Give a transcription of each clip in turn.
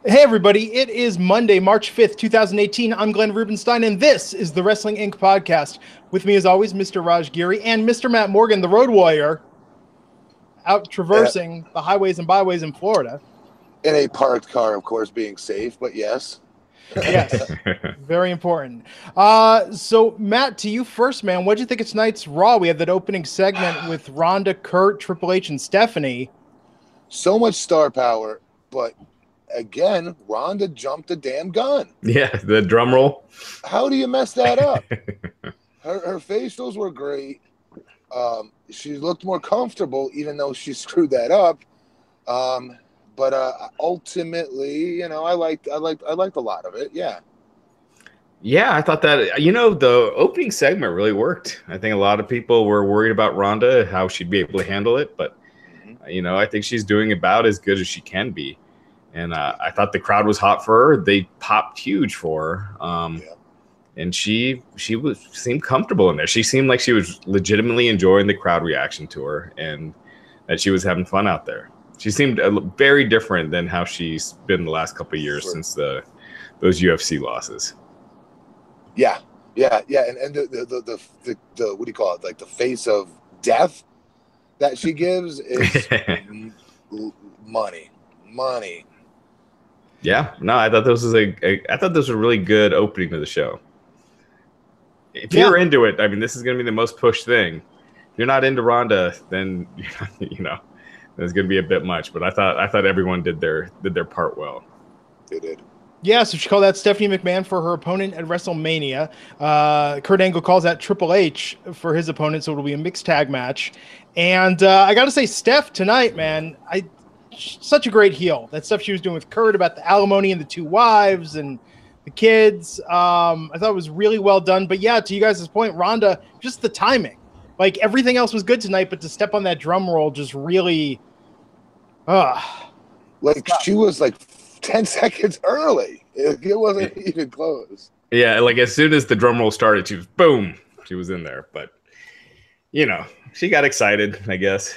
Hey everybody, it is Monday, March 5th, 2018. I'm Glenn Rubenstein, and this is the Wrestling Inc. podcast. With me as always, Mr. Raj Giri and Mr. Matt Morgan, the road warrior, out traversing the highways and byways in Florida. In a parked car, of course, being safe, but yes. Yes, very important. So Matt, to you first, man, what'd you think of tonight's Raw? We had that opening segment with Ronda, Kurt, Triple H, and Stephanie. So much star power, but again, Ronda jumped the damn gun. Yeah, the drum roll. How do you mess that up? Her facials were great. She looked more comfortable, even though she screwed that up. But ultimately, you know, I liked a lot of it. Yeah. Yeah, I thought that, the opening segment really worked. I think a lot of people were worried about Ronda, how she'd be able to handle it. But, I think she's doing about as good as she can be. And I thought the crowd was hot for her. They popped huge for her. And she seemed comfortable in there. She seemed like she was legitimately enjoying the crowd reaction to her and that she was having fun out there. She seemed very different than how she's been the last couple of years since those UFC losses. Yeah. And the what do you call it? Like the face of death that she gives is money. Yeah, no, I thought this was a really good opening to the show. If you're into it, I mean, this is going to be the most pushed thing. If you're not into Ronda, then there's going to be a bit much. But I thought everyone did their part well. They did. Yeah, so she called out Stephanie McMahon for her opponent at WrestleMania. Kurt Angle calls out Triple H for his opponent, so it'll be a mixed tag match. And I got to say, Steph tonight, man, such a great heel. That stuff she was doing with Kurt about the alimony and the two wives and the kids, I thought it was really well done. But yeah, to you guys' point, Ronda, just the timing. Like everything else was good tonight, but to step on that drum roll just really, she was like 10 seconds early. It wasn't even close. Yeah, like as soon as the drum roll started, she was in there. But she got excited, I guess.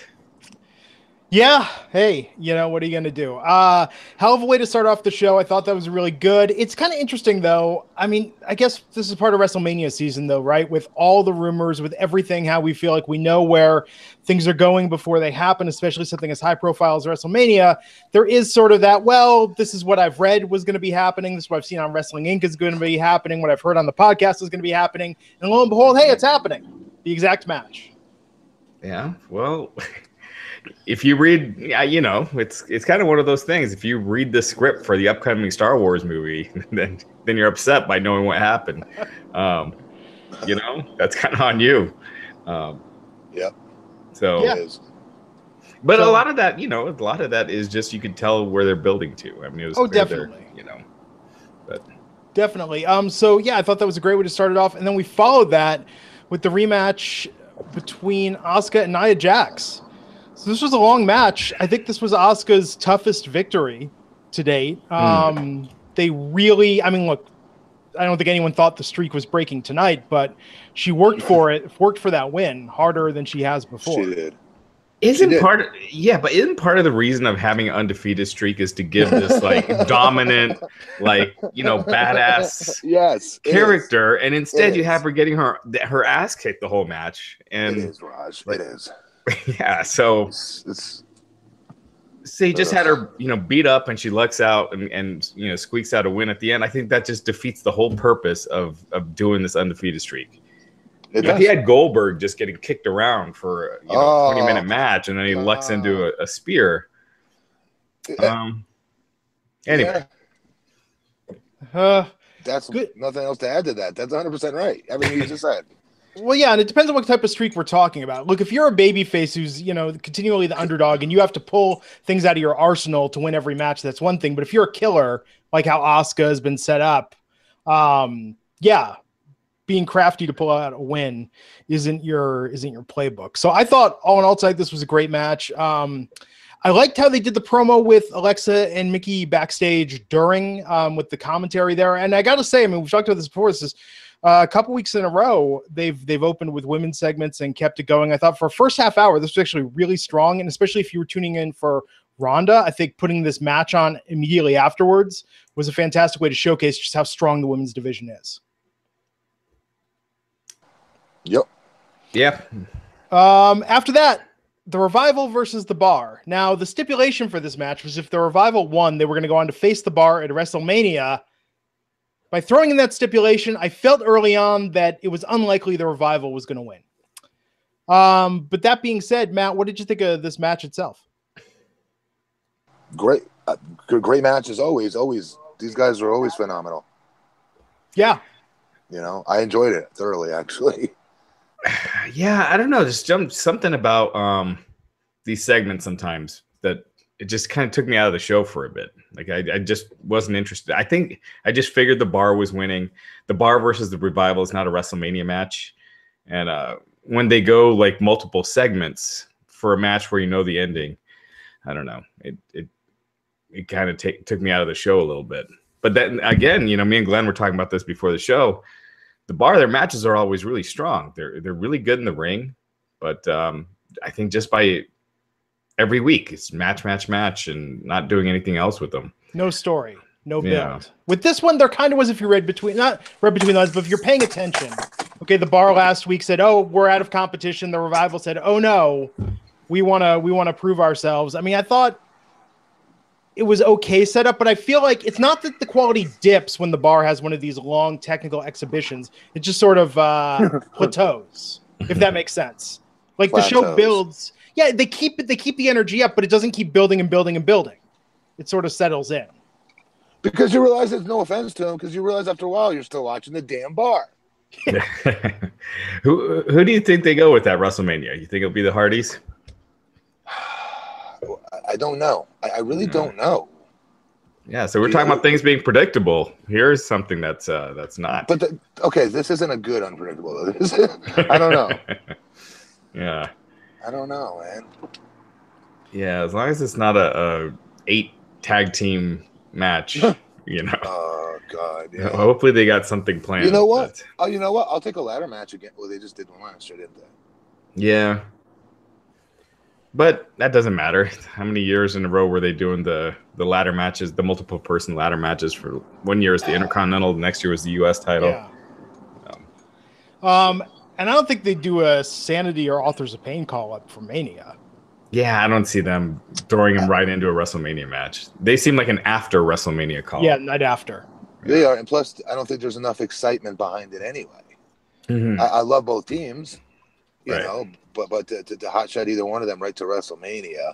Yeah. Hey, what are you going to do? Hell of a way to start off the show. I thought that was really good. It's kind of interesting, though. I mean, I guess this is part of WrestleMania season, though, right? With all the rumors, with everything, how we feel like we know where things are going before they happen, especially something as high profile as WrestleMania. There is sort of that, well, this is what I've read was going to be happening. This is what I've seen on Wrestling Inc. is going to be happening. What I've heard on the podcast is going to be happening. And lo and behold, hey, it's happening. The exact match. Yeah, well... If you read, it's kind of one of those things. If you read the script for the upcoming Star Wars movie, then you're upset by knowing what happened. That's kind of on you. Yep. So, it is. But a lot of that is just you can tell where they're building to. I mean, it was definitely. But definitely. So yeah, I thought that was a great way to start it off, and then we followed that with the rematch between Auska and Nia Jax. So this was a long match. I think this was Auska's toughest victory to date. They really, look, I don't think anyone thought the streak was breaking tonight, but she worked for that win harder than she has before. She did. Isn't part of the reason of having an undefeated streak is to give this dominant, badass character, and instead you have her getting her ass kicked the whole match. And it is, Raj. It is. Yeah, so he just had her, beat up, and she lucks out and squeaks out a win at the end. I think that just defeats the whole purpose of doing this undefeated streak. If he had Goldberg just getting kicked around for a 20-minute match, and then he lucks into a spear. Anyway, that's good. Nothing else to add to that. That's 100% right. Everything you just said. Well, yeah, and it depends on what type of streak we're talking about. Look, if you're a babyface who's, continually the underdog and you have to pull things out of your arsenal to win every match, that's one thing. But if you're a killer, like how Auska has been set up, being crafty to pull out a win isn't your playbook. So I thought all in all tonight, this was a great match. I liked how they did the promo with Alexa and Mickey backstage during with the commentary there. And I got to say, we've talked about this before. This is a couple weeks in a row, they've opened with women's segments and kept it going. I thought for a first half hour, this was actually really strong, and especially if you were tuning in for Ronda. I think putting this match on immediately afterwards was a fantastic way to showcase just how strong the women's division is. Yep. Yeah. After that, the Revival versus the Bar. Now, the stipulation for this match was if the Revival won, they were going to go on to face the Bar at WrestleMania. By throwing in that stipulation, I felt early on that it was unlikely the Revival was going to win. But that being said, Matt, what did you think of this match itself? Great. Great match as always. Always. These guys are always phenomenal. Yeah. You know, I enjoyed it thoroughly, actually. Yeah, I don't know. There's something about these segments sometimes that it just kind of took me out of the show for a bit. Like I just wasn't interested. I think I just figured the Bar was winning. The Bar versus the Revival is not a WrestleMania match. And when they go like multiple segments for a match where you know the ending, I don't know. It kind of took me out of the show a little bit. But then again, you know, me and Glenn were talking about this before the show. The Bar, their matches are always really strong. They're really good in the ring, but I think just by every week it's match, and not doing anything else with them. No story, no build. Yeah. With this one, there kind of was, if you not read between lines, but if you're paying attention. Okay, the Bar last week said, "Oh, we're out of competition." The Revival said, "Oh no, we want to prove ourselves." I mean, I thought it was okay set up, but I feel like it's not that the quality dips when the Bar has one of these long technical exhibitions. It just sort of plateaus, if that makes sense. Like the show builds. Yeah, they keep the energy up, but it doesn't keep building and building and building. It sort of settles in. Because you realize there's no offense to them, because you realize after a while you're still watching the damn Bar. Who do you think they go with at WrestleMania? You think it'll be the Hardys? I don't know. I really don't know. Yeah, so we're talking about things being predictable. Here's something that's not. But okay, this isn't a good unpredictable. I don't know. Yeah. I don't know, man. Yeah, as long as it's not a 8 tag team match, you know. Oh God. Yeah. Hopefully they got something planned. You know what? Oh, you know what? I'll take a ladder match again. Well, they just did one last year, didn't they? Yeah. But that doesn't matter. How many years in a row were they doing the ladder matches, the multiple person ladder matches? For 1 year is the Intercontinental, the next year was the U.S. title. Yeah. And I don't think they do a Sanity or Authors of Pain call up for Mania. Yeah, I don't see them throwing him right into a WrestleMania match. They seem like an after WrestleMania call. Yeah, night after. They are, and plus, I don't think there's enough excitement behind it anyway. Mm-hmm. I love both teams, you know, but to hotshot either one of them right to WrestleMania,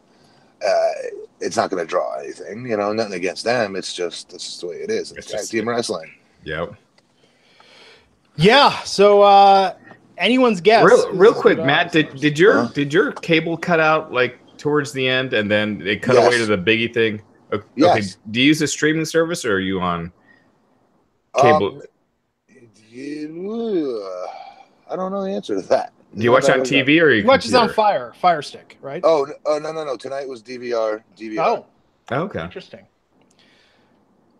it's not going to draw anything. You know, nothing against them. It's just the way it is. It's tag team wrestling. Yep. Yeah. So anyone's guess. Real quick, Matt, did your cable cut out like towards the end, and then it cut away to the Biggie thing? Okay. Yes. Do you use a streaming service, or are you on cable? I don't know the answer to that. Do you watch on TV or you watch it on Fire Stick, right? Oh no! Tonight was DVR. Oh, okay. Interesting.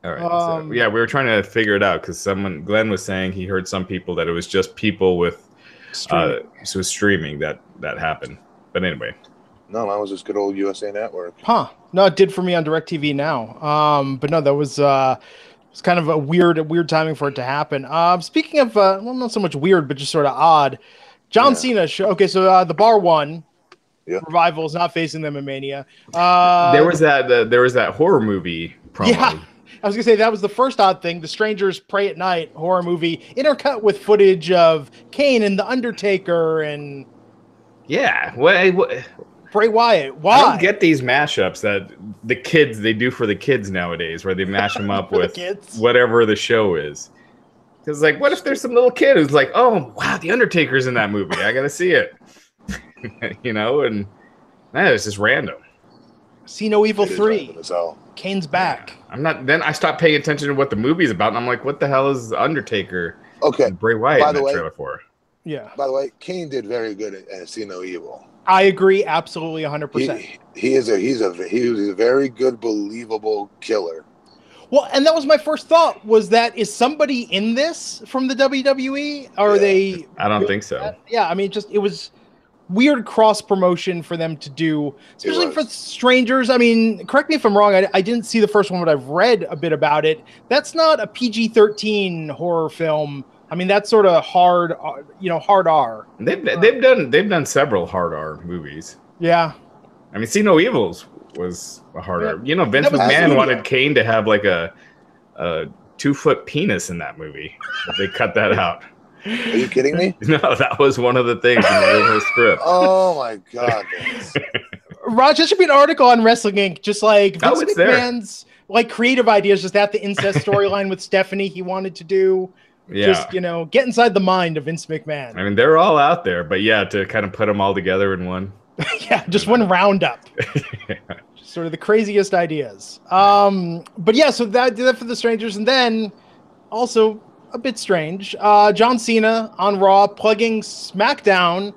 All right. So, yeah, we were trying to figure it out because Glenn was saying he heard some people that it was just people with streaming that happened. But anyway. No, mine was just good old USA Network. Huh. No, it did for me on DirecTV now. But no, that was it's kind of a weird timing for it to happen. Speaking of well, not so much weird, but just sort of odd. John Cena okay, so the Bar won. Yep. Revival is not facing them in Mania. There was that horror movie promo. Yeah. I was gonna say that was the first odd thing. The Strangers Pray at Night horror movie intercut with footage of Kane and the Undertaker and what Bray Wyatt. Why? I don't get these mashups that the kids they do for the kids nowadays, where they mash them up with whatever the show is. Because like, what if there's some little kid who's like, "Oh wow, the Undertaker's in that movie. I gotta see it," you know? And it's just random. See No Evil 3. Kane's back. I'm not. Then I stopped paying attention to what the movie's about, and I'm like, "What the hell is Undertaker?" And Bray Wyatt in that trailer for? Yeah. By the way, Kane did very good at See No Evil. I agree, absolutely, 100%. He's a very good, believable killer. Well, and that was my first thought. Was that is somebody in this from the WWE? Or are they? I don't think so. Yeah, I mean, it was weird cross promotion for them to do, especially for strangers. I mean, correct me if I'm wrong. I didn't see the first one, but I've read a bit about it. That's not a PG-13 horror film. I mean, that's sort of hard, hard R. They've done several hard R movies. Yeah. I mean, See No Evils was a hard R. You know, Vince McMahon wanted Kane to have like a 2-foot penis in that movie. But they cut that out. Are you kidding me? No, that was one of the things in the original script. Oh my God. Raj, there should be an article on Wrestling Inc. Just like Vince McMahon's like creative ideas, just that the incest storyline with Stephanie he wanted to do. Yeah. Just, get inside the mind of Vince McMahon. I mean, they're all out there, but yeah, to kind of put them all together in one. Yeah, just one roundup. Yeah. Sort of the craziest ideas. But yeah, so that did that for the strangers. And then also a bit strange. John Cena on Raw plugging SmackDown,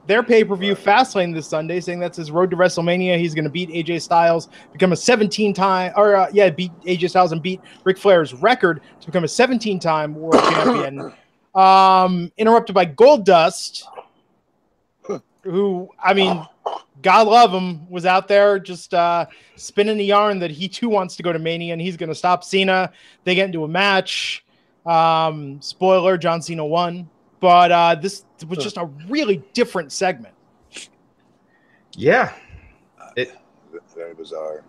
their pay-per-view Fastlane this Sunday, saying that's his road to WrestleMania. He's going to beat AJ Styles, become a 17-time, beat AJ Styles and beat Ric Flair's record to become a 17-time world champion. Interrupted by Goldust, who, I mean, God love him, was out there just spinning the yarn that he too wants to go to Mania and he's going to stop Cena. They get into a match. Spoiler, John Cena won. But this was just a really different segment. Yeah. Very bizarre.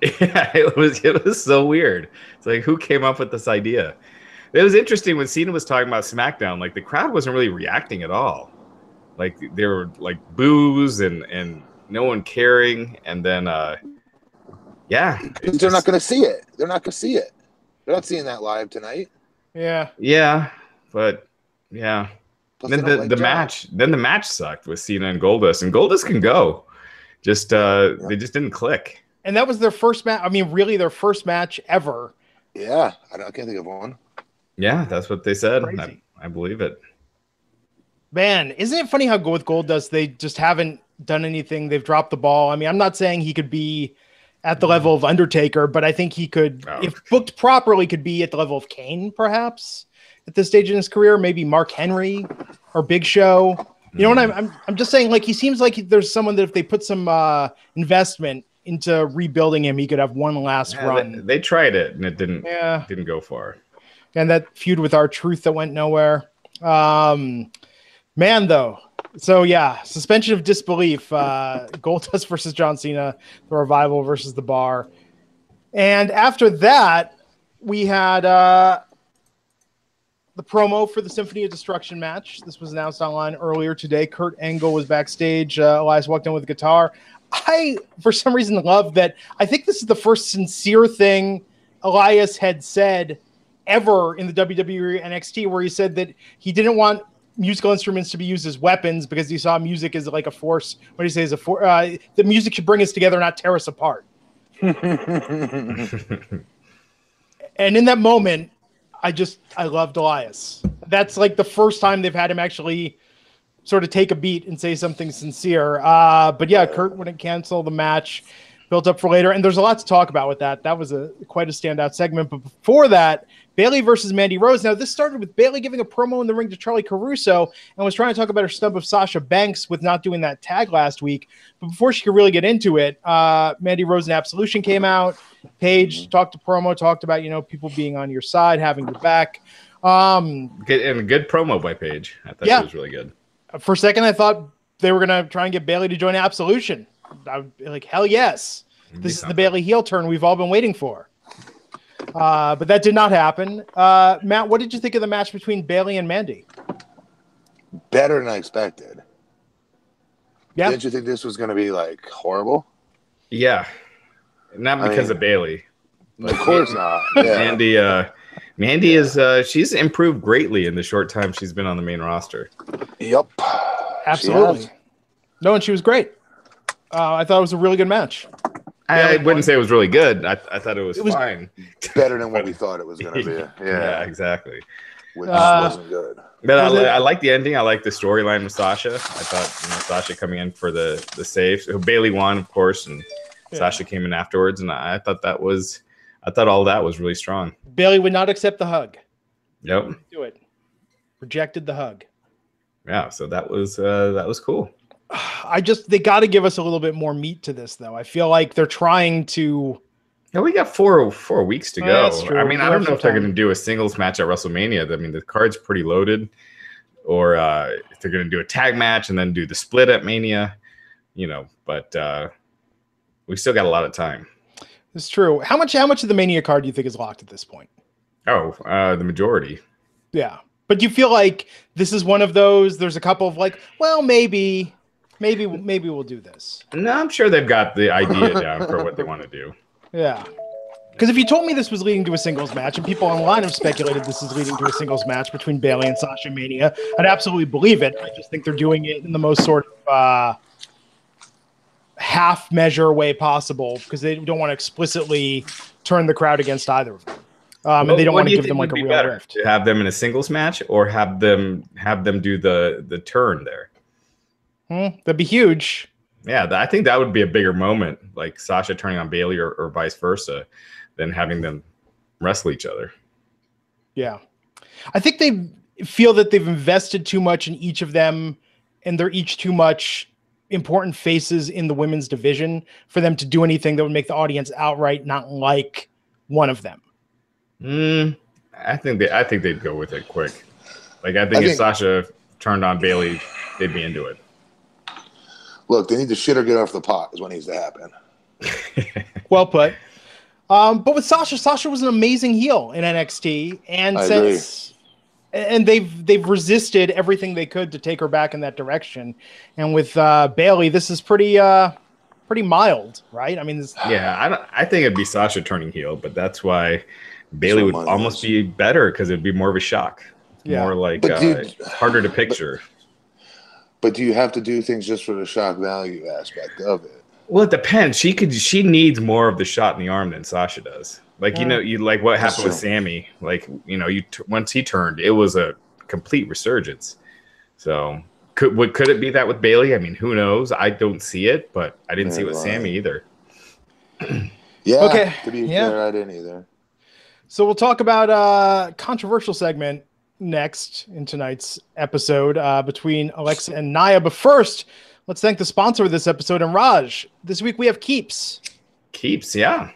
Yeah, it was so weird. It's like, who came up with this idea? It was interesting when Cena was talking about SmackDown, like the crowd wasn't really reacting at all. Like there were like boos and no one caring. And then, they're not going to see it. They're not going to see it. They're not seeing that live tonight. Yeah. Yeah. But yeah. Plus then the match sucked with Cena and Goldust can go. Just they just didn't click. And that was their first match. I mean, really their first match ever. Yeah. I can't think of one. Yeah, that's what they said. I believe it. Man, isn't it funny how with Goldust, they just haven't done anything. They've dropped the ball. I mean, I'm not saying he could be at the level of Undertaker, but I think he could, if booked properly, could be at the level of Kane, perhaps, at this stage in his career. Maybe Mark Henry or Big Show. You know what I'm just saying? Like, he seems like there's someone that if they put some investment into rebuilding him, he could have one last run. They tried it and it didn't go far. And that feud with R-Truth that went nowhere. Man, though. So, yeah, suspension of disbelief. Goldust versus John Cena. The Revival versus The Bar. And after that, we had the promo for the Symphony of Destruction match. This was announced online earlier today. Kurt Angle was backstage. Elias walked in with a guitar. I, for some reason, love that. I think this is the first sincere thing Elias had said ever in the WWE NXT, where he said that he didn't want musical instruments to be used as weapons because he saw music as like a force. What do you say? As the music should bring us together, not tear us apart. And in that moment, I loved Elias. That's like the first time they've had him actually sort of take a beat and say something sincere. But yeah, Kurt wouldn't cancel the match, built up for later. And there's a lot to talk about with that. That was quite a standout segment. But before that, Bayley versus Mandy Rose. Now, this started with Bayley giving a promo in the ring to Charlie Caruso and was trying to talk about her snub of Sasha Banks with not doing that tag last week. But before she could really get into it, Mandy Rose and Absolution came out. Paige talked about, people being on your side, having your back. And a good promo by Paige. I thought it was really good. For a second, I thought they were going to try and get Bayley to join Absolution. I would be like, hell yes. This is the Bayley heel turn we've all been waiting for. But that did not happen. Matt, what did you think of the match between Bayley and Mandy? Better than I expected. Yeah. Didn't you think this was going to be like horrible? Yeah. Not because of Bayley. Of course not. Yeah. Mandy is she's improved greatly in the short time she's been on the main roster. Yep. Absolutely. No, and she was great. I thought it was a really good match. I wouldn't say it was really good. I thought it was fine. Better than what we thought it was going to be. Yeah, exactly. Which wasn't good. But I like the ending. I like the storyline with Sasha. I thought Sasha coming in for the save. Bayley won, of course, and Sasha came in afterwards. And I thought all that was really strong. Bayley would not accept the hug. Yep. Do it. Rejected the hug. Yeah, so that was cool. they got to give us a little bit more meat to this, though. I feel like they're trying to. Yeah, we got four weeks to go. That's true. I mean, I don't know if they're going to do a singles match at WrestleMania. I mean, the card's pretty loaded. Or if they're going to do a tag match and then do the split at Mania, but we still got a lot of time. It's true. How much of the Mania card do you think is locked at this point? Oh, the majority. Yeah. But do you feel like this is one of those, there's a couple of like, well, maybe we'll do this. No, I'm sure they've got the idea down for what they want to do. Yeah. Because if you told me this was leading to a singles match, and people online have speculated this is leading to a singles match between Bayley and Sasha Mania, I'd absolutely believe it. I just think they're doing it in the most sort of half measure way possible because they don't want to explicitly turn the crowd against either of them. And they don't want to give them like a real rift. To have them in a singles match or have them do the turn there? That'd be huge. Yeah, I think that would be a bigger moment, like Sasha turning on Bayley or vice versa, than having them wrestle each other. Yeah. I think they feel that they've invested too much in each of them, and they're each too much important faces in the women's division for them to do anything that would make the audience outright not like one of them. I think they'd go with it quick. Like I think if Sasha turned on Bayley, they'd be into it. Look, they need to shit or get off the pot is what needs to happen. Well put. But with Sasha was an amazing heel in NXT, and they've resisted everything they could to take her back in that direction. And with Bayley, this is pretty mild, right? I mean, I think it'd be Sasha turning heel, but that's why Bayley would almost be better because it'd be more of a shock. More like harder to picture. But do you have to do things just for the shock value aspect of it? Well, it depends. She needs more of the shot in the arm than Sasha does. Like, you like what happened with Sammy. Like, once he turned, it was a complete resurgence. So could it be that with Bayley? I mean, who knows? I don't see it, but I didn't see it with Sammy either. Yeah. Okay. To be fair, I didn't either. So we'll talk about a controversial segment next in tonight's episode between Alexa and Nia. But first, let's thank the sponsor of this episode. And Raj, this week we have Keeps. Keeps, yeah.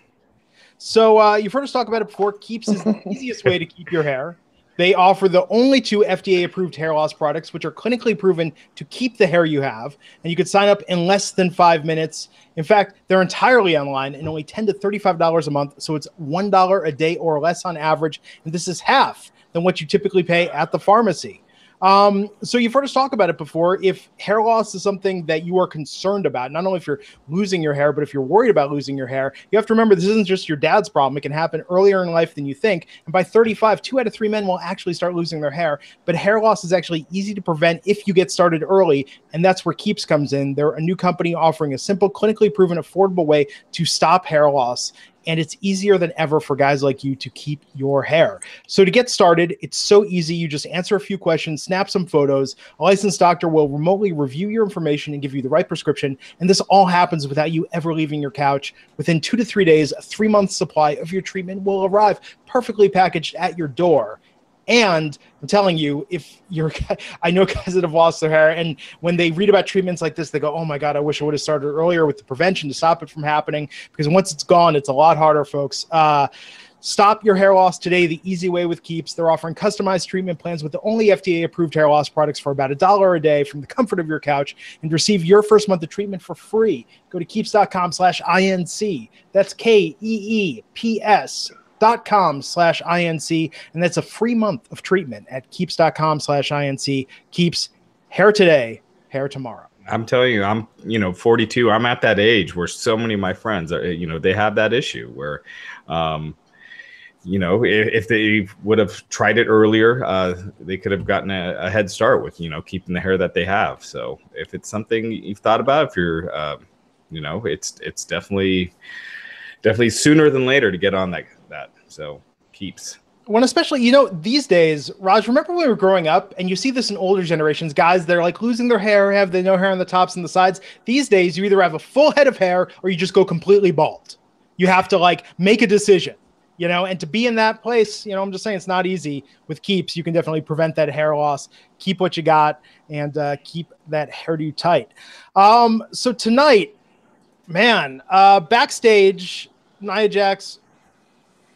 So you've heard us talk about it before. Keeps is the easiest way to keep your hair. They offer the only 2 FDA-approved hair loss products, which are clinically proven to keep the hair you have. And you can sign up in less than 5 minutes. In fact, they're entirely online and only $10 to $35 a month. So it's $1 a day or less on average. And this is half than what you typically pay at the pharmacy. So you've heard us talk about it before. If hair loss is something that you are concerned about, not only if you're losing your hair, but if you're worried about losing your hair, you have to remember this isn't just your dad's problem. It can happen earlier in life than you think. And by 35, 2 out of 3 men will actually start losing their hair. But hair loss is actually easy to prevent if you get started early. And that's where Keeps comes in. They're a new company offering a simple, clinically proven, affordable way to stop hair loss. And it's easier than ever for guys like you to keep your hair. So to get started, it's so easy. You just answer a few questions, snap some photos. A licensed doctor will remotely review your information and give you the right prescription. And this all happens without you ever leaving your couch. Within 2 to 3 days, a 3-month supply of your treatment will arrive perfectly packaged at your door. And I'm telling you, I know guys that have lost their hair, and when they read about treatments like this, they go, oh my God, I wish I would have started earlier with the prevention to stop it from happening, because once it's gone, it's a lot harder, folks. Stop your hair loss today the easy way with Keeps. They're offering customized treatment plans with the only FDA-approved hair loss products for about $1 a day from the comfort of your couch, and receive your first month of treatment for free. Go to keeps.com/INC. That's KEEPS.com/INC, and that's a free month of treatment at keeps.com/INC. Keeps, hair today, hair tomorrow. I'm telling you, I'm 42. I'm at that age where so many of my friends are, they have that issue where, if they would have tried it earlier, they could have gotten a head start with, keeping the hair that they have. So if it's something you've thought about, if you're, it's definitely sooner than later to get on that. So Keeps. When especially, these days, Raj, remember when we were growing up and you see this in older generations, guys, they're like losing their hair, have they no hair on the tops and the sides. These days, you either have a full head of hair or you just go completely bald. You have to make a decision. you know, and to be in that place, you know, I'm just saying it's not easy with keeps. You can definitely prevent that hair loss, keep what you got, and keep that hairdo tight. So tonight, man, backstage, Nia Jax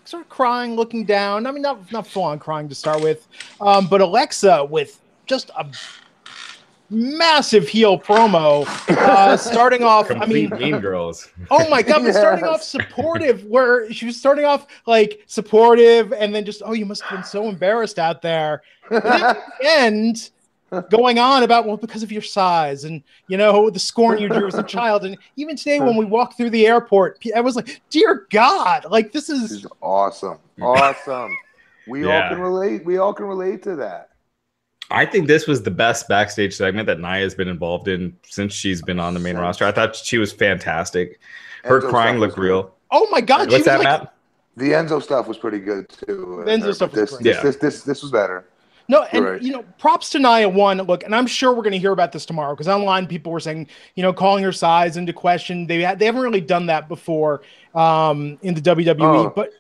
sort of crying, looking down. I mean, not full on crying to start with, but Alexa with just a massive heel promo, starting off. Complete Mean Girls. Oh my god! But starting off supportive, where she was starting off like supportive, and then just, oh, you must have been so embarrassed out there. And then at the end, going on about, well, because of your size, and you know the scorn you drew as a child, and even today when we walked through the airport, I was like, dear God, like this is awesome, awesome. We all can relate. We all can relate to that. I think this was the best backstage segment that Nia's been involved in since she's been on the main roster. I thought she was fantastic. Her crying looked real. Oh my God! What's that, Matt? The Enzo stuff was pretty good too. The Enzo stuff was great. This was better. No, and you know, props to Nia. One, look, and I'm sure we're going to hear about this tomorrow because online people were saying, you know, calling her size into question. They haven't really done that before in the WWE, but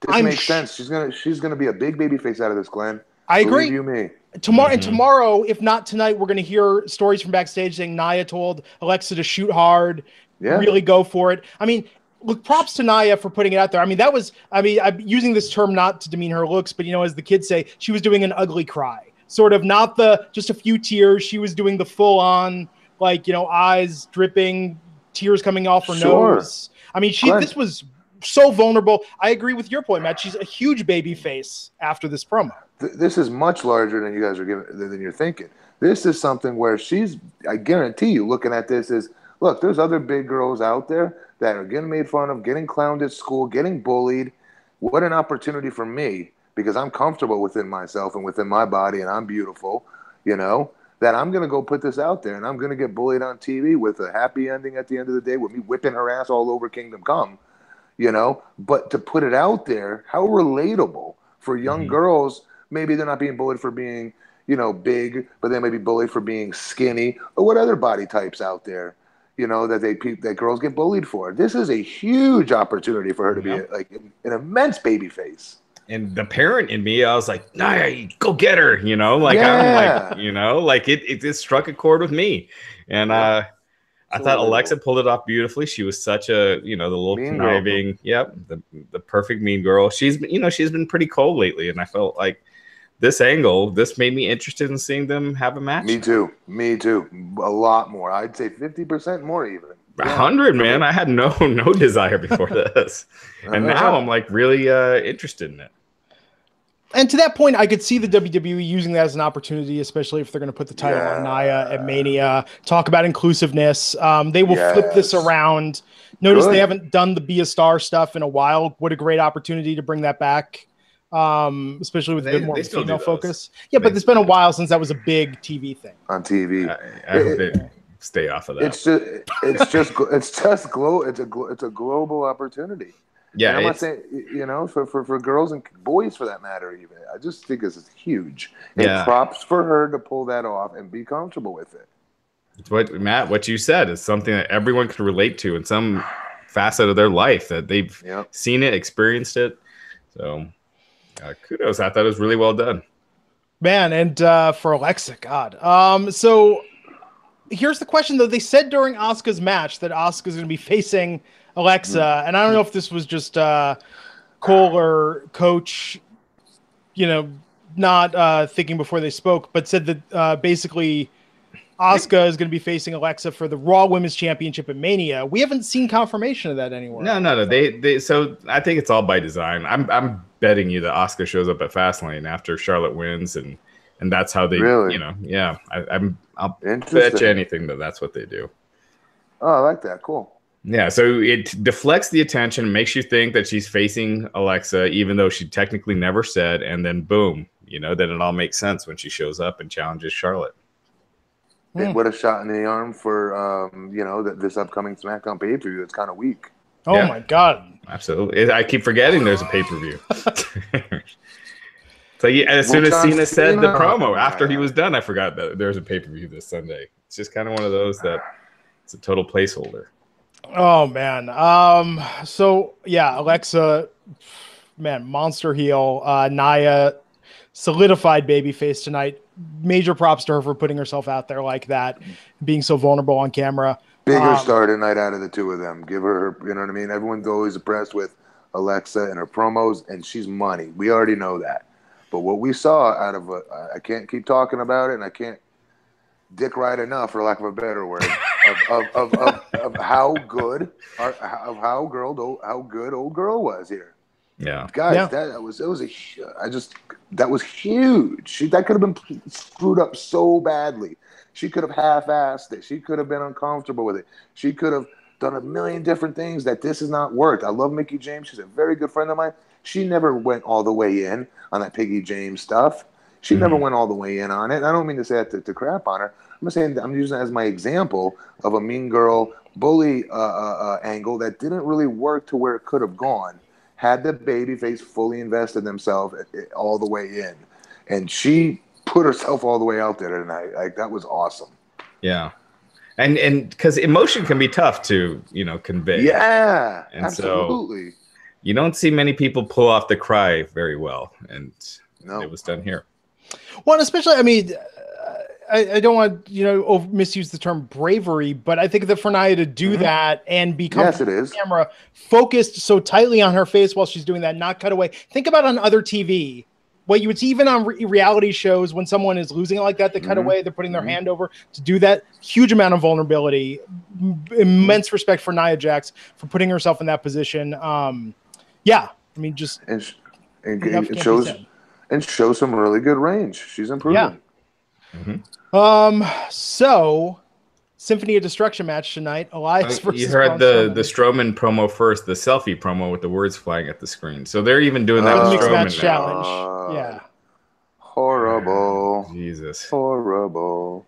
this makes sense. She's gonna be a big baby face out of this, Glenn. I agree. Believe you me. Tomorrow and tomorrow, if not tonight, we're going to hear stories from backstage saying Nia told Alexa to shoot hard, really go for it. I mean, look, props to Nia for putting it out there. I mean, I'm using this term not to demean her looks, but you know, as the kids say, she was doing an ugly cry, sort of not just a few tears. She was doing the full on, like, you know, eyes dripping, tears coming off her nose. I mean, this was so vulnerable. I agree with your point, Matt. She's a huge baby face after this promo. This is much larger than you guys are than you're thinking. This is something where I guarantee you, looking at this is, look, there's other big girls out there that are getting made fun of, getting clowned at school, getting bullied. What an opportunity for me, because I'm comfortable within myself and within my body, and I'm beautiful, you know, that I'm going to go put this out there, and I'm going to get bullied on TV with a happy ending at the end of the day with me whipping her ass all over Kingdom Come, you know. But to put it out there, how relatable for young girls. Maybe they're not being bullied for being, you know, big, but they may be bullied for being skinny, or what other body types out there, you know, that girls get bullied for. This is a huge opportunity for her to be like an immense baby face. And the parent in me, I was like, Nia, go get her, you know, like I'm like, you know, like it just struck a chord with me. And I thought Alexa pulled it off beautifully. She was such a, you know, the little conniving, the perfect mean girl. She's been pretty cold lately, and I felt like this made me interested in seeing them have a match. Me too. A lot more. I'd say 50% more even. 100, man. I had no desire before this. And now I'm like really interested in it. And to that point, I could see the WWE using that as an opportunity, especially if they're going to put the title on Nia at Mania, talk about inclusiveness. They will flip this around. Notice they haven't done the Be a Star stuff in a while. What a great opportunity to bring that back. Especially with a bit more female focus. Yeah, but it's been a while since that was a big TV thing. On TV. I hope they stay off of that. It's a global opportunity. Yeah. And I'm not saying, you know, for girls and boys for that matter, even. I just think this is huge. And props for her to pull that off and be comfortable with it. What you said is something that everyone can relate to in some facet of their life, that they've seen it, experienced it. So kudos. I thought it was really well done. Man, and for Alexa, God. So here's the question, though. They said during Auska's match that Auska's going to be facing Alexa, and I don't know if this was just Cole or Coach, you know, not thinking before they spoke, but said that basically Auska is going to be facing Alexa for the Raw Women's Championship at Mania. We haven't seen confirmation of that anywhere. No. They so I think it's all by design. I'm betting you that Auska shows up at Fastlane after Charlotte wins, and that's how they, you know, I'll bet you anything that's what they do. Oh, I like that. Cool. Yeah, so it deflects the attention, makes you think that she's facing Alexa, even though she technically never said, and then boom, you know, then it all makes sense when she shows up and challenges Charlotte. What a shot in the arm for, you know, this upcoming SmackDown pay-per-view. It's kind of weak. Oh, my God. Absolutely. I keep forgetting there's a pay-per-view. So as soon as Cena said the promo, after he was done, I forgot that there's a pay-per-view this Sunday. It's just kind of one of those that it's a total placeholder. Oh, man. So, yeah, Alexa man, monster heel. Nia solidified babyface tonight. Major props to her for putting herself out there like that, being so vulnerable on camera. Bigger star tonight out of the two of them. Give her, you know what I mean? Everyone's always impressed with Alexa and her promos, and she's money. We already know that. But what we saw out of I can't keep talking about it, and I can't dick ride enough, for lack of a better word, of how good how good old girl was here. Yeah, guys, that was huge. That could have been screwed up so badly. She could have half-assed it. She could have been uncomfortable with it. She could have done a million different things that this has not worked. I love Mickie James. She's a very good friend of mine. She never went all the way in on that Piggy James stuff. She never went all the way in on it. And I don't mean to say that to crap on her. I'm saying I'm using it as my example of a mean girl bully angle that didn't really work to where it could have gone had the babyface fully invested themselves all the way in. And she put herself all the way out there tonight. Like, that was awesome. Yeah. And because emotion can be tough to, convey. Yeah, and absolutely. So you don't see many people pull off the cry very well. And it was done here. Well, especially, I mean, I don't want misuse the term bravery, but I think that for Nia to do that and become camera focused so tightly on her face while she's doing that, not cut away. Think about on other TV, what you would see even on reality shows when someone is losing it like that, they cut away, they're putting their hand over to do that. Huge amount of vulnerability, immense respect for Nia Jax for putting herself in that position. Yeah, I mean, just it shows some really good range. She's improving. So Symphony of Destruction match tonight. Elias versus you heard the Strowman promo first, the selfie promo with the words flying at the screen. So they're even doing that with mixed Strowman match challenge. Yeah. Horrible. Jesus. Horrible.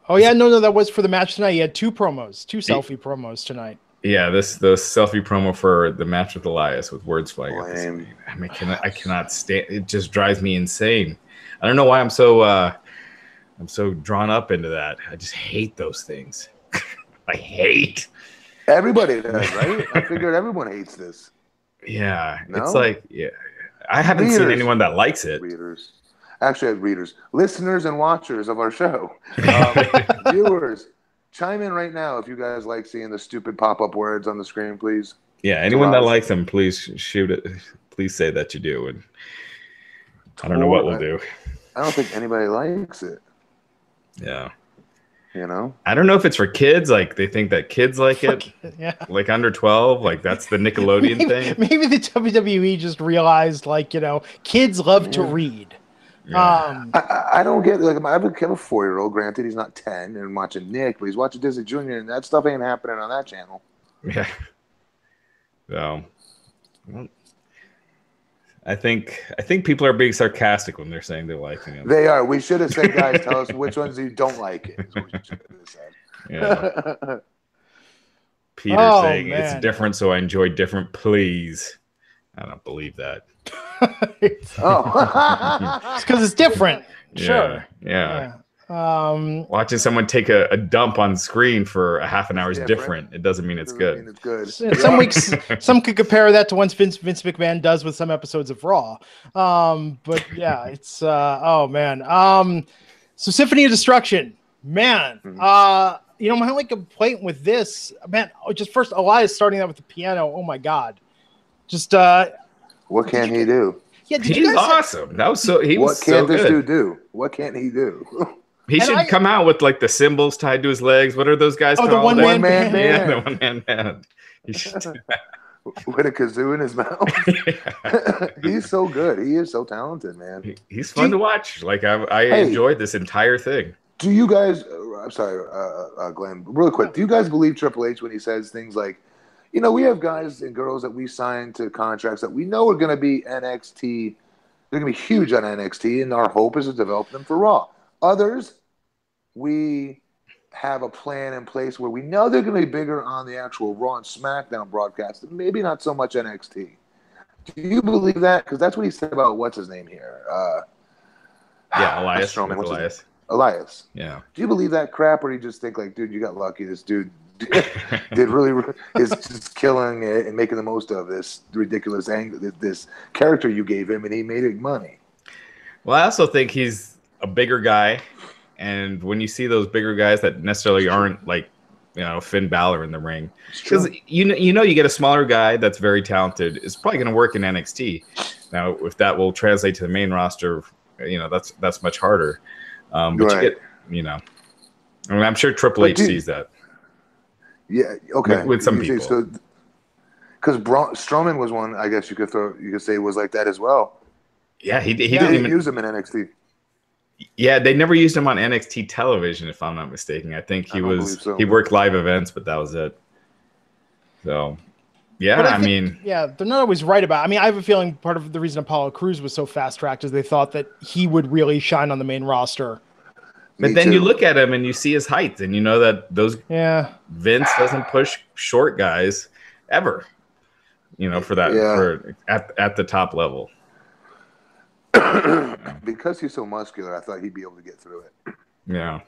Oh yeah, no, that was for the match tonight. You had two selfie promos tonight. Yeah, the selfie promo for the match with Elias with words flying at the screen. I mean, I cannot stand it. Just drives me insane. I don't know why I'm so drawn up into that. I just hate those things. I hate. Everybody does, right? I figured everyone hates this. Yeah, it's like, I haven't seen anyone that likes it. Readers, listeners, and watchers of our show, viewers, chime in right now if you guys like seeing the stupid pop-up words on the screen, please. Yeah, anyone that likes them, please shoot it. Please say that you do, and I don't know what we'll do. I don't think anybody likes it. Yeah. I don't know if it's for kids. Like, they think that kids like it. Yeah. Like under 12. Like, that's the Nickelodeon thing. Maybe the WWE just realized, kids love to read. Yeah. I don't get, I have a 4-year-old. Granted, he's not 10 and watching Nick, but he's watching Disney Jr. and that stuff ain't happening on that channel. Yeah. So, I think people are being sarcastic when they're saying they're liking it. They are. We should have said, guys, tell us which ones you don't like it. Is what we should have said. Yeah. Peter saying it's different, so I enjoy different. Please, I don't believe that. It's because it's different. Sure. Yeah. Watching someone take a dump on screen for a half an hour is different. It doesn't mean it's good. It's good. Some weeks, some could compare that to what Vince McMahon does with some episodes of Raw. But yeah, it's oh man. So Symphony of Destruction, man. My only complaint with this, man, just first Elias starting that with the piano. Oh my god, just what can he do? Yeah, he's awesome. That was so. What can't this dude do? What can't he do? He should come out with the cymbals tied to his legs. What are those guys called? The one-man band. Yeah, the one-man band. He should do that. With a kazoo in his mouth. He's so good. He is so talented, man. He's fun to watch. I enjoyed this entire thing. Do you guys? I'm sorry, Glenn. Real quick. Do you guys believe Triple H when he says things like, we have guys and girls that we signed to contracts that we know are going to be NXT. They're going to be huge on NXT, and our hope is to develop them for Raw. Others, we have a plan in place where we know they're going to be bigger on the actual Raw and SmackDown broadcast, maybe not so much NXT. Do you believe that? Because that's what he said about what's his name here. Elias. Elias. Yeah. Do you believe that crap, or do you just think dude, you got lucky? This dude is just killing it and making the most of this ridiculous angle, this character you gave him, and he made it money. Well, I also think he's a bigger guy, and when you see those bigger guys that necessarily aren't like, Finn Balor in the ring, because you get a smaller guy that's very talented, it's probably going to work in NXT. Now, if that will translate to the main roster, that's much harder. But right. you get, I'm sure Triple H sees that. Yeah. Okay. With some people, because Strowman was one. I guess you could say was like that as well. Yeah, he didn't even use him in NXT. Yeah, they never used him on NXT television, if I'm not mistaken. I think he worked live events, but that was it. So, yeah, I mean, they're not always right about it. I mean, I have a feeling part of the reason Apollo Crews was so fast-tracked is they thought that he would really shine on the main roster. But then you look at him and you see his height, and you know that Vince doesn't push short guys ever, for that for at the top level. Because he's so muscular, I thought he'd be able to get through it. Yeah.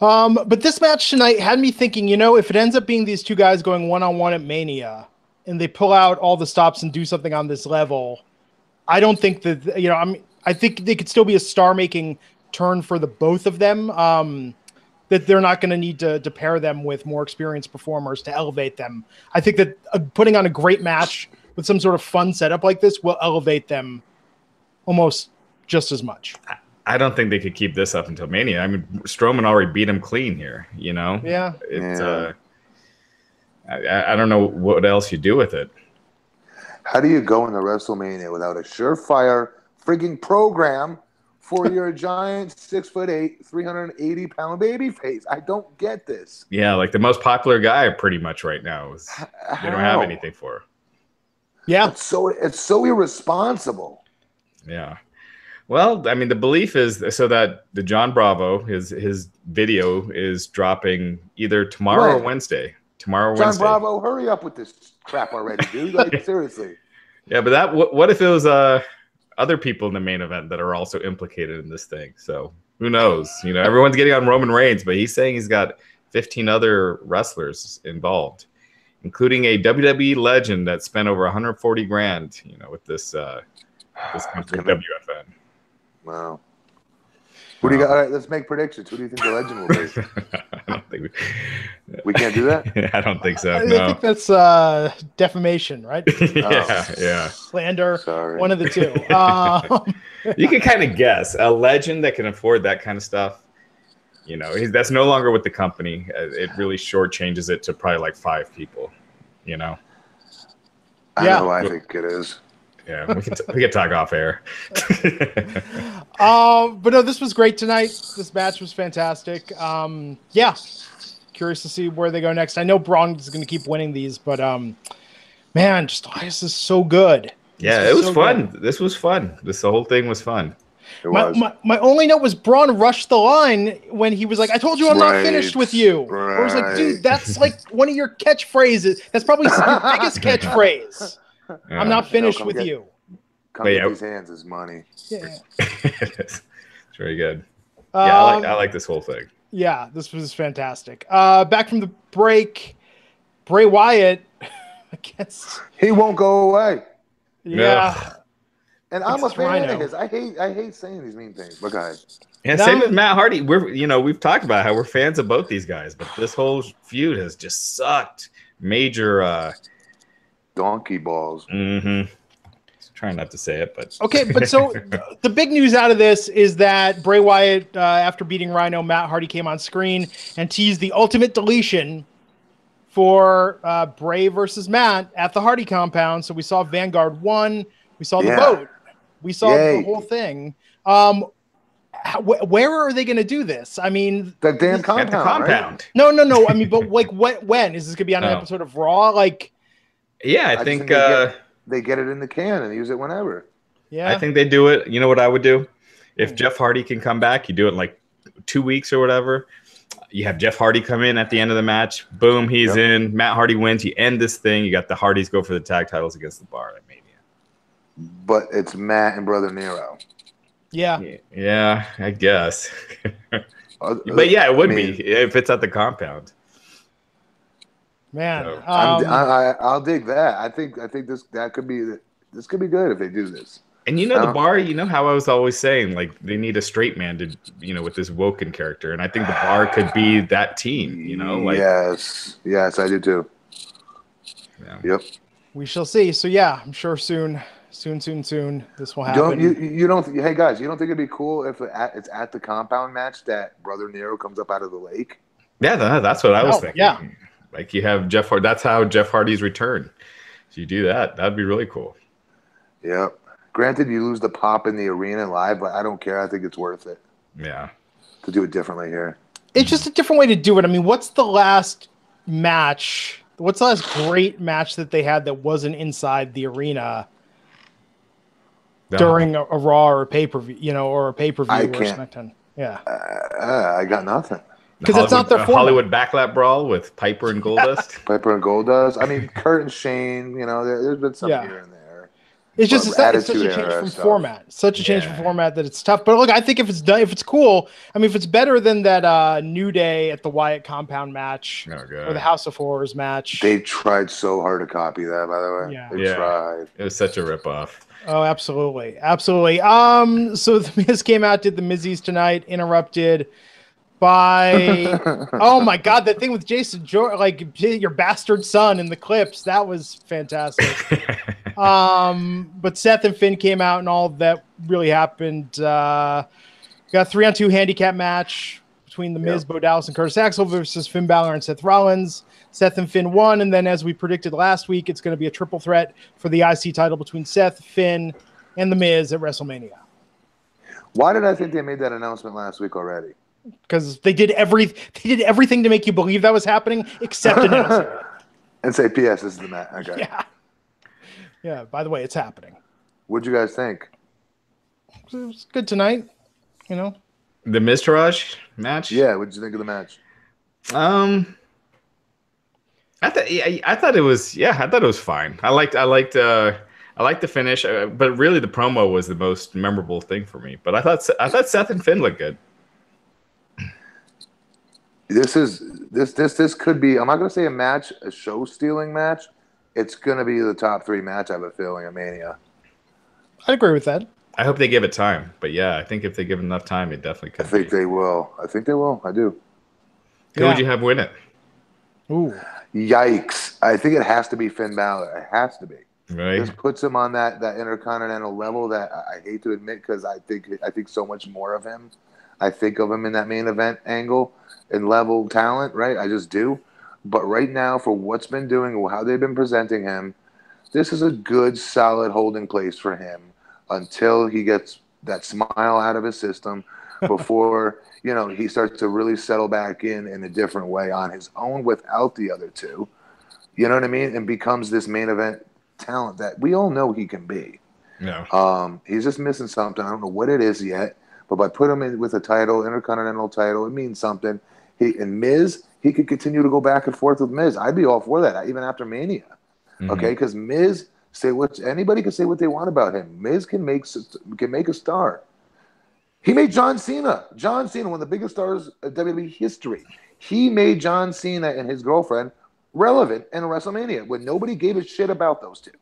But this match tonight had me thinking, if it ends up being these two guys going one-on-one at Mania and they pull out all the stops and do something on this level, I don't think that, I think they could still be a star-making turn for the both of them, that they're not going to need to pair them with more experienced performers to elevate them. I think that putting on a great match with some sort of fun setup like this will elevate them almost just as much. I don't think they could keep this up until Mania. I mean, Strowman already beat him clean here, Yeah. I don't know what else you do with it. How do you go into WrestleMania without a surefire frigging program for your giant 6'8", 380-pound babyface? I don't get this. Yeah, like the most popular guy pretty much right now they don't have anything for her. Yeah. It's so irresponsible. Yeah. Well, I mean, the belief is so that the John Bravo, his video is dropping either tomorrow or Wednesday. Tomorrow or Wednesday. John Bravo, hurry up with this crap already, dude. Like, seriously. Yeah, but what if it was other people in the main event that are also implicated in this thing? So who knows? Everyone's getting on Roman Reigns, but he's saying he's got 15 other wrestlers involved, including a WWE legend that spent over $140,000, with this company, WFN. Wow. Who do you got? All right, let's make predictions. Who do you think the legend will be? I don't think we can't do that. I don't think so. I No. think that's defamation, right? Yeah. Slander. Sorry. One of the two. You can kind of guess a legend that can afford that kind of stuff. That's no longer with the company. It really shortchanges it to probably like 5 people. I know who I think it is. Yeah, we can talk off air. But no, this was great tonight. This match was fantastic. Yeah, curious to see where they go next. I know Braun is going to keep winning these, but man, just Elias is so good. Yeah, it was fun. Good. This was fun. The whole thing was fun. My only note was Braun rushed the line when he was like, "I told you I'm not finished with you." Right. I was like, dude, that's like one of your catchphrases. That's probably your biggest catchphrase. Yeah. I'm not finished with you. Come get these hands is money. Yeah. It's very good. Yeah, I like this whole thing. Yeah, this was fantastic. Back from the break, Bray Wyatt, I guess he won't go away. Yeah. No. And I'm a fan of his. I hate saying these mean things. But go ahead. Yeah, same with Matt Hardy. We've talked about how we're fans of both these guys, but this whole feud has just sucked. Major donkey balls. Mm-hmm. Trying not to say it, but okay. But so the big news out of this is that Bray Wyatt, after beating Rhino, Matt Hardy came on screen and teased the ultimate deletion for Bray versus Matt at the Hardy compound. So we saw Vanguard 1, we saw the vote, we saw the whole thing. Where are they going to do this? I mean, the damn compound. At the compound. Right? No. I mean, but like, when is this going to be on an episode of Raw? Like, yeah, I think they get it in the can and use it whenever. Yeah, I think they do it. You know what I would do? If Jeff Hardy can come back, you do it in like 2 weeks or whatever. You have Jeff Hardy come in at the end of the match. Boom, he's in. Matt Hardy wins. You end this thing. You got the Hardys go for the tag titles against the Bar at Mania. But it's Matt and Brother Nero. Yeah. Yeah, I guess. But yeah, it would be if it's at the compound. Man, So, I'll dig that. I think this could be good if they do this. And the bar, how I was always saying, like, they need a straight man to, with this Woken character. And I think the bar could be that team, like. Yes, I do too. Yeah. Yep. We shall see. So yeah, I'm sure soon this will happen. Hey guys, you don't think it'd be cool if it's at the compound match that Brother Nero comes up out of the lake? Yeah, that's what I was thinking. Yeah. Like you have Jeff Hardy. That's how Jeff Hardy's return. If you do that, that'd be really cool. Yep. Granted, you lose the pop in the arena live, but I don't care. I think it's worth it. Yeah. To do it differently here. It's just a different way to do it. I mean, what's the last match? What's the last great match that they had that wasn't inside the arena during a Raw or a pay-per-view, or a pay-per-view or SmackDown? Yeah. I got nothing. Because it's not their Hollywood Backlap Brawl with Piper and Goldust. Piper and Goldust. I mean, Kurt and Shane, there's been some here and there. It's just it's such a change from format. Such a change from format that it's tough. But look, I think if it's cool, I mean, if it's better than that New Day at the Wyatt Compound match or the House of Horrors match. They tried so hard to copy that, by the way. Yeah. They tried. It was such a ripoff. Oh, absolutely. Absolutely. So the Miz came out, did the Mizzies tonight, interrupted by oh my god, that thing with Jason Jordan, like your bastard son in the clips, that was fantastic. But Seth and Finn came out and all of that really happened. Got a 3-on-2 handicap match between the Miz, Bo Dallas, and Curtis Axel versus Finn Balor and Seth Rollins. Seth and Finn won, and then as we predicted last week, it's going to be a triple threat for the IC title between Seth, Finn, and the Miz at WrestleMania. Why did I think they made that announcement last week already? Because they did everything to make you believe that was happening, except announce it. And say, P.S. This is the match. Okay. Yeah. By the way, it's happening. What'd you guys think? It was good tonight. The Miztourage match. Yeah. What'd you think of the match? I thought it was fine. I liked the finish, but really the promo was the most memorable thing for me. But I thought Seth and Finn looked good. This could be, I'm not going to say a show stealing match. It's going to be the top 3 match, I have a feeling, at Mania. I'd agree with that. I hope they give it time. But yeah, I think if they give enough time, it definitely could. I think they will. I do. Who would you have win it? Ooh. Yikes. I think it has to be Finn Balor. It has to be. Right. This puts him on that intercontinental level that I hate to admit, because I think so much more of him. I think of him in that main event angle and level talent, right? I just do. But right now, for what's been doing, how they've been presenting him, this is a good, solid holding place for him until he gets that smile out of his system before, he starts to really settle back in a different way on his own without the other two. You know what I mean? And becomes this main event talent that we all know he can be. No. He's just missing something. I don't know what it is yet. But by putting him in with a title, intercontinental title, it means something. Miz, he could continue to go back and forth with Miz. I'd be all for that, even after Mania. Mm-hmm. Okay, because Miz, anybody can say what they want about him. Miz can make a star. He made John Cena. John Cena, one of the biggest stars of WWE history. He made John Cena and his girlfriend relevant in WrestleMania when nobody gave a shit about those two.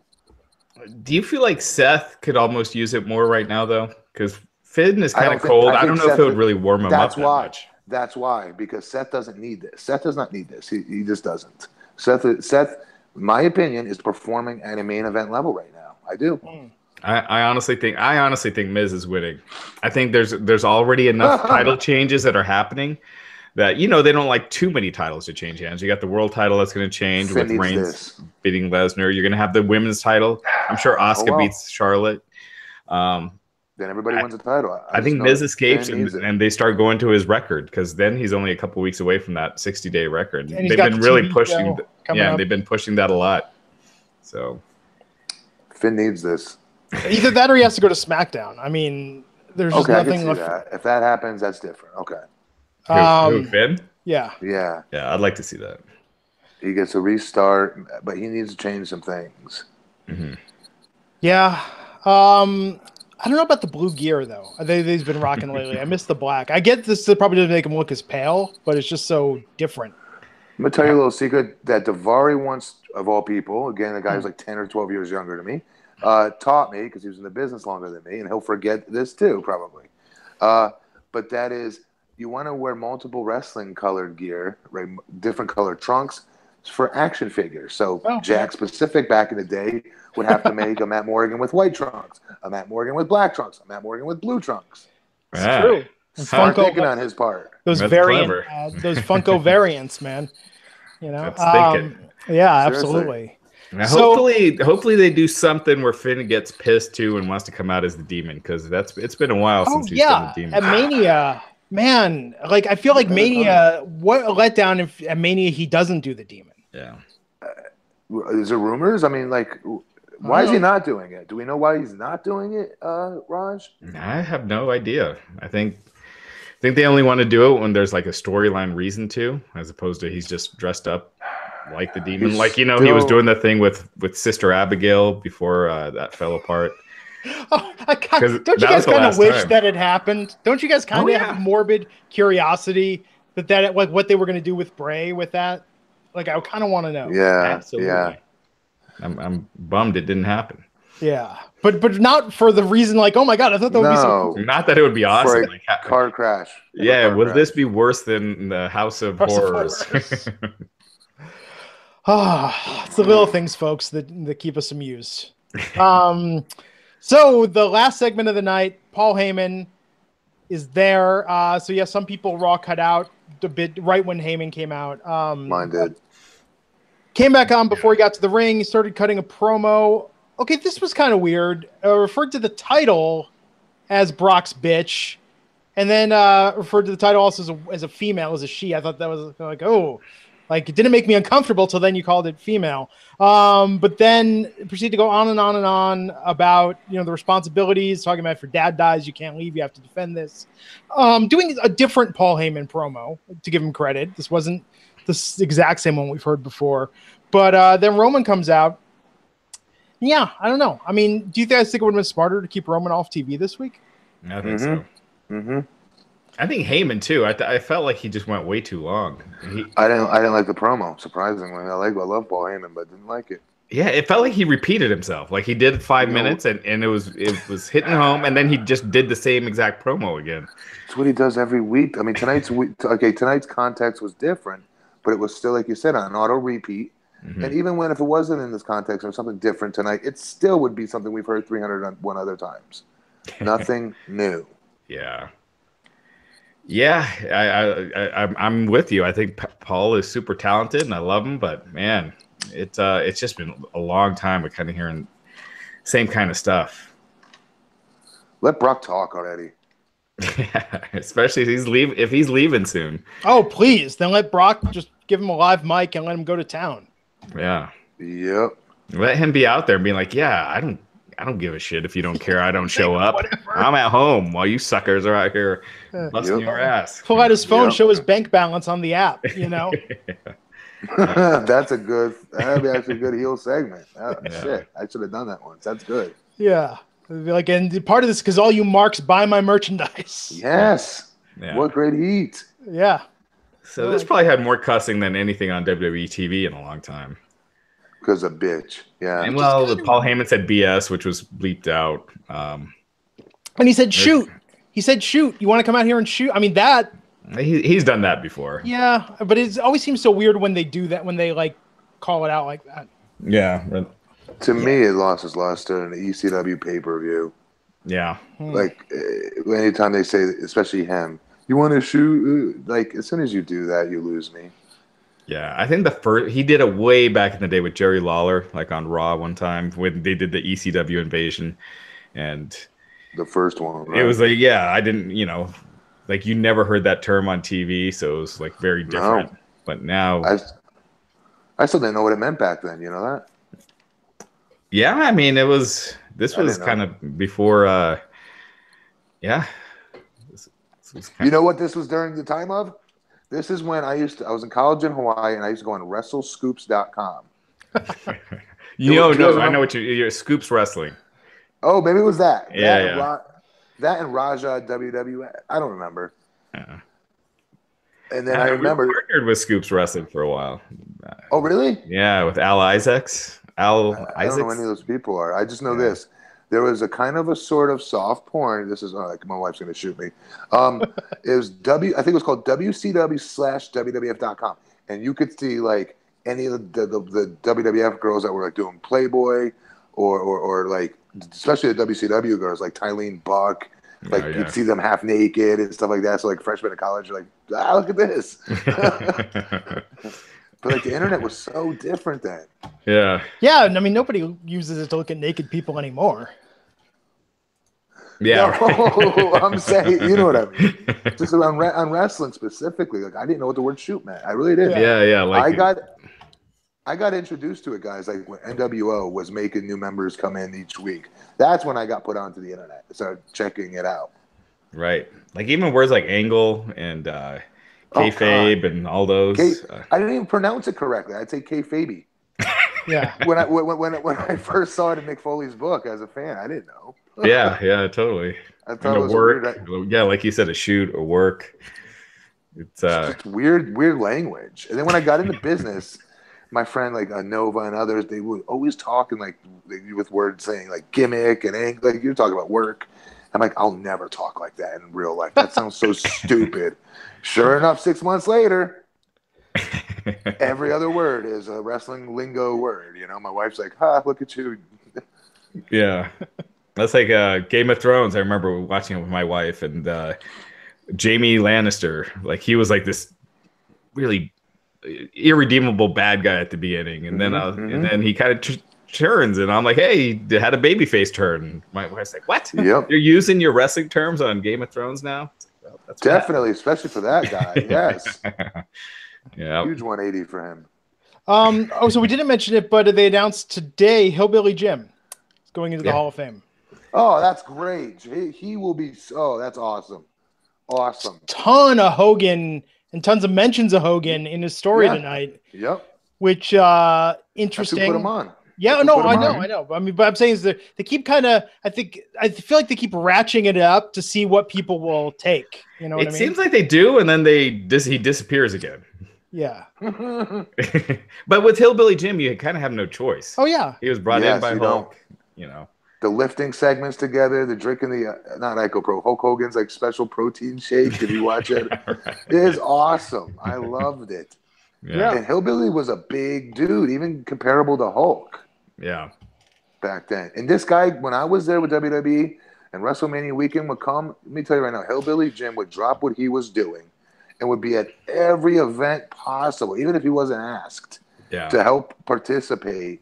Do you feel like Seth could almost use it more right now, though? Because Finn is kind of cold. I don't know if it would really warm him up that much. That's why, because Seth doesn't need this. Seth does not need this. He just doesn't. Seth, in my opinion, is performing at a main event level right now. I do. I honestly think Miz is winning. I think there's already enough title changes that are happening that they don't like too many titles to change hands. You got the world title that's going to change with Reigns beating Lesnar. You're going to have the women's title. I'm sure Auska beats Charlotte. Then everybody wins a title. I think Miz escapes and they start going to his record, because then he's only a couple weeks away from that 60-day record. And they've been really pushing. They've been pushing that a lot. So Finn needs this. Either that or he has to go to SmackDown. I mean, there's just nothing left. That. If that happens, that's different. Okay. Who, Finn? Yeah. Yeah. Yeah, I'd like to see that. He gets a restart, but he needs to change some things. Mm-hmm. Yeah. I don't know about the blue gear though. They've been rocking lately. I miss the black. I get this probably doesn't make him look as pale, but it's just so different. I'm gonna tell you a little secret that Davari once, of all people, again, the guy who's like 10 or 12 years younger than me, taught me, because he was in the business longer than me, and he'll forget this too, probably. But that is, you want to wear multiple wrestling colored gear, right? Different colored trunks for action figures. So Jack Specific back in the day would have to make a Matt Morgan with white trunks, a Matt Morgan with black trunks, a Matt Morgan with blue trunks. It's true. Smart thinking on his part. Those variant, those Funko variants, man. You know, yeah, absolutely. Now, hopefully they do something where Finn gets pissed too and wants to come out as the demon, because it's been a while since he's been the demon. At Mania, man, like I feel like Mania, what a letdown if at Mania he doesn't do the demon. Yeah. Is there rumors? I mean, like, why is he not doing it? Do we know why he's not doing it, Raj? I have no idea. I think they only want to do it when there's like a storyline reason to, as opposed to he's just dressed up like the demon. He's like, you know, he was doing the thing with Sister Abigail before that fell apart. Oh, don't you guys kind of wish that had happened? Don't you guys kind of have morbid curiosity that like what they were going to do with Bray with that? Like, I kind of want to know. Yeah, absolutely. Yeah. I'm bummed it didn't happen. Yeah, but not for the reason like, oh my god, I thought that would be so cool. Not that it would be awesome. For a car crash. Yeah, will this be worse than the House of Horrors? It's the little things, folks, that keep us amused. So the last segment of the night, Paul Heyman is there. So yeah, some people Raw cut out a bit right when Heyman came out. Mine did. Came back on before he got to the ring. He started cutting a promo. Okay, this was kind of weird. Referred to the title as Brock's bitch, and then referred to the title also as a female, as a she. I thought that was like, oh, like it didn't make me uncomfortable till then you called it female. But then proceeded to go on and on and on about, you know, the responsibilities, talking about if your dad dies, you can't leave, you have to defend this. Doing a different Paul Heyman promo, to give him credit. This wasn't the exact same one we've heard before. But then Roman comes out. Yeah, I don't know. I mean, do you guys think it would have been smarter to keep Roman off TV this week? I think so. Mm-hmm. I think Heyman too. I felt like he just went way too long. I didn't like the promo. Surprisingly, I love Paul Heyman, but didn't like it. Yeah, it felt like he repeated himself. Like he did 5 minutes, and it was hitting home, and then he just did the same exact promo again. It's what he does every week. I mean, tonight's context was different, but it was still, like you said, on auto repeat. Mm-hmm. And even if it wasn't in this context or something different tonight, it still would be something we've heard 301 other times. Nothing new. Yeah. Yeah, I'm with you. I think Paul is super talented, and I love him. But man, it's just been a long time of kind of hearing same kind of stuff. Let Brock talk already. Yeah, especially if he's leaving soon. Oh, please! Then let Brock just give him a live mic and let him go to town. Yeah. Yep. Let him be out there and being like, yeah, I don't give a shit if you don't care. I don't show up. I'm at home while you suckers are out here busting your ass. Pull out his phone, show his bank balance on the app, you know? That'd be actually a good heel segment. Shit, I should have done that once. That's good. Yeah. Like, and part of this, because all you marks buy my merchandise. Yes. Yeah. What great heat. Yeah. So this probably had more cussing than anything on WWE TV in a long time. Because of bitch, yeah. And well, Paul Heyman said BS, which was bleeped out. And he said shoot. He said shoot. You want to come out here and shoot? I mean, that. He's done that before. Yeah, but it always seems so weird when they do that, when they like call it out like that. Yeah. To me, it lost its luster in the ECW pay-per-view. Yeah. Like, anytime they say, especially him, you want to shoot? Like, as soon as you do that, you lose me. Yeah, I think he did it way back in the day with Jerry Lawler, like on Raw one time when they did the ECW invasion, and the first one. Right? It was like, yeah, I didn't, like you never heard that term on TV, so it was like very different. No. But now, I still didn't know what it meant back then. You know that? Yeah, I mean, this was kind of before. Yeah. You know what this was during the time of? This is when I was in college in Hawaii, and I used to go on WrestleScoops.com. I know what you're Scoops Wrestling. Oh, maybe it was that. Yeah, That and that and Raja WWE. I don't remember. Yeah. And then I remember we partnered with Scoops Wrestling for a while. Oh, really? Yeah, with Al Isaacs. Al I don't know who Isaacs. any of those people are. I just know this. There was a kind of a sort of soft porn. This is like my wife's going to shoot me. It was I think it was called WCW/WWF.com. And you could see like any of the WWF girls that were like doing Playboy or like, especially the WCW girls like Tylene Buck. Like you'd see them half naked and stuff like that. So like freshmen in college, you're like, look at this. But like the internet was so different then. Yeah. Yeah. I mean, nobody uses it to look at naked people anymore. Yeah. No, I'm saying, you know what I mean. Just on wrestling specifically, like I didn't know what the word shoot meant. I really didn't. Yeah. Like I got introduced to it, guys. Like when NWO was making new members come in each week. That's when I got put onto the internet. Started checking it out. Right. Like even words like angle and kayfabe and all those. I didn't even pronounce it correctly. I'd say kayfabe. Yeah. When I first saw it in Mick Foley's book as a fan, I didn't know. Yeah, totally. I thought it was work. Yeah, like you said, a shoot or work. It's just weird language. And then when I got into business, my friend like Nova and others, they would always talking like with words saying like gimmick and like you're talking about work. I'm like, I'll never talk like that in real life. That sounds so stupid. Sure enough, 6 months later, every other word is a wrestling lingo word. You know, my wife's like, look at you. Yeah. That's like Game of Thrones. I remember watching it with my wife and Jaime Lannister. Like he was like this really irredeemable bad guy at the beginning, and then and then he kind of turns, and I'm like, hey, he had a babyface turn. My wife's like, what? Yep. You're using your wrestling terms on Game of Thrones now? Like, well, that's definitely, especially for that guy. Yes. Yeah. Huge 180 for him. So we didn't mention it, but they announced today Hillbilly Jim is going into the Hall of Fame. Oh, that's great. He will be. Oh, that's awesome. Awesome. Ton of Hogan and tons of mentions of Hogan in his story tonight. Yep. Which interesting. Put him on. Yeah, no, I know. I mean, but I'm saying is that they keep kind of. I feel like they keep ratcheting it up to see what people will take. You know what I mean? It seems like they do, and then he disappears again. Yeah. But with Hillbilly Jim, you kind of have no choice. Oh yeah. He was brought in by Hulk. You know. The lifting segments together, the drinking not IcoPro, Hulk Hogan's like special protein shake. Did you watch it? Right. It is awesome. I loved it. Yeah. And Hillbilly was a big dude, even comparable to Hulk. Yeah. Back then. And this guy, when I was there with WWE and WrestleMania weekend would come, let me tell you right now, Hillbilly Jim would drop what he was doing and would be at every event possible, even if he wasn't asked to help participate.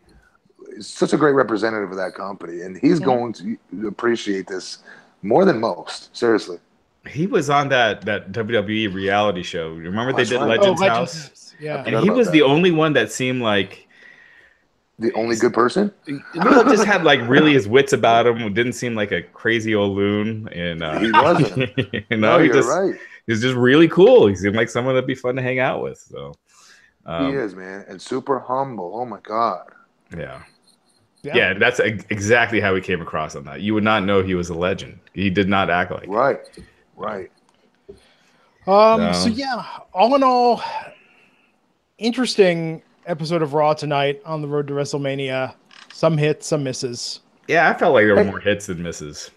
He's such a great representative of that company, and he's going to appreciate this more than most. Seriously. He was on that WWE reality show. Remember they did Legends House? Yeah. And he was the only one that seemed like the only good person. Just had like really his wits about him. Didn't seem like a crazy old loon. And he wasn't. Right. He was just really cool. He seemed like someone that'd be fun to hang out with. So he is, man, and super humble. Oh my God. Yeah, that's exactly how he came across on that. You would not know he was a legend. He did not act like it. Right. So yeah, all in all, interesting episode of Raw tonight on the road to WrestleMania. Some hits, some misses. Yeah, I felt like there were more hits than misses.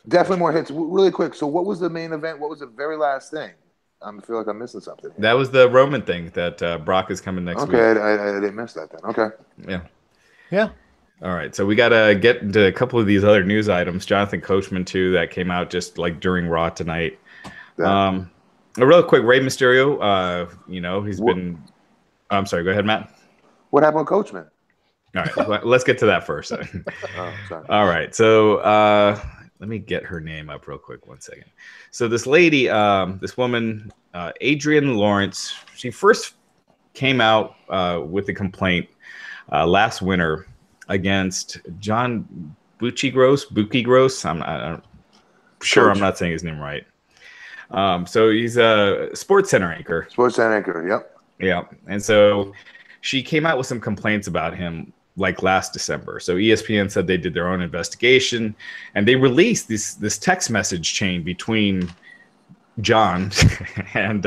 Definitely more hits. Really quick. So what was the main event? What was the very last thing? I feel like I'm missing something. That was the Roman thing that Brock is coming next week. Okay, I didn't miss that then. Okay. Yeah. All right, so we got to get into a couple of these other news items. Jonathan Coachman, too, that came out just like during Raw tonight. Real quick, Rey Mysterio, he's been... I'm sorry, go ahead, Matt. What happened with Coachman? All right, let's get to that first. Sorry. All right, so let me get her name up real quick. 1 second. So this lady, this woman, Adrienne Lawrence, she first came out with a complaint last winter against John Bucci Gross. I'm sure I'm not saying his name right. So he's a Sports Center anchor. Sports Center anchor, yep. Yeah, and so she came out with some complaints about him like last December. So ESPN said they did their own investigation, and they released this text message chain between John and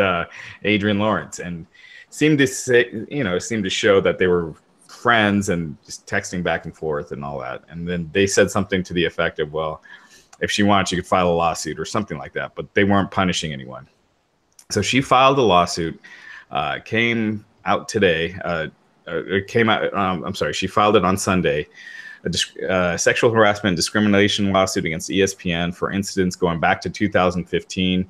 Adrian Lawrence, and seemed to show that they were friends and just texting back and forth and all that. And then they said something to the effect of, well, if she wants, she could file a lawsuit or something like that, but they weren't punishing anyone. So she filed a lawsuit, came out today, she filed it on Sunday, a sexual harassment and discrimination lawsuit against ESPN for incidents going back to 2015.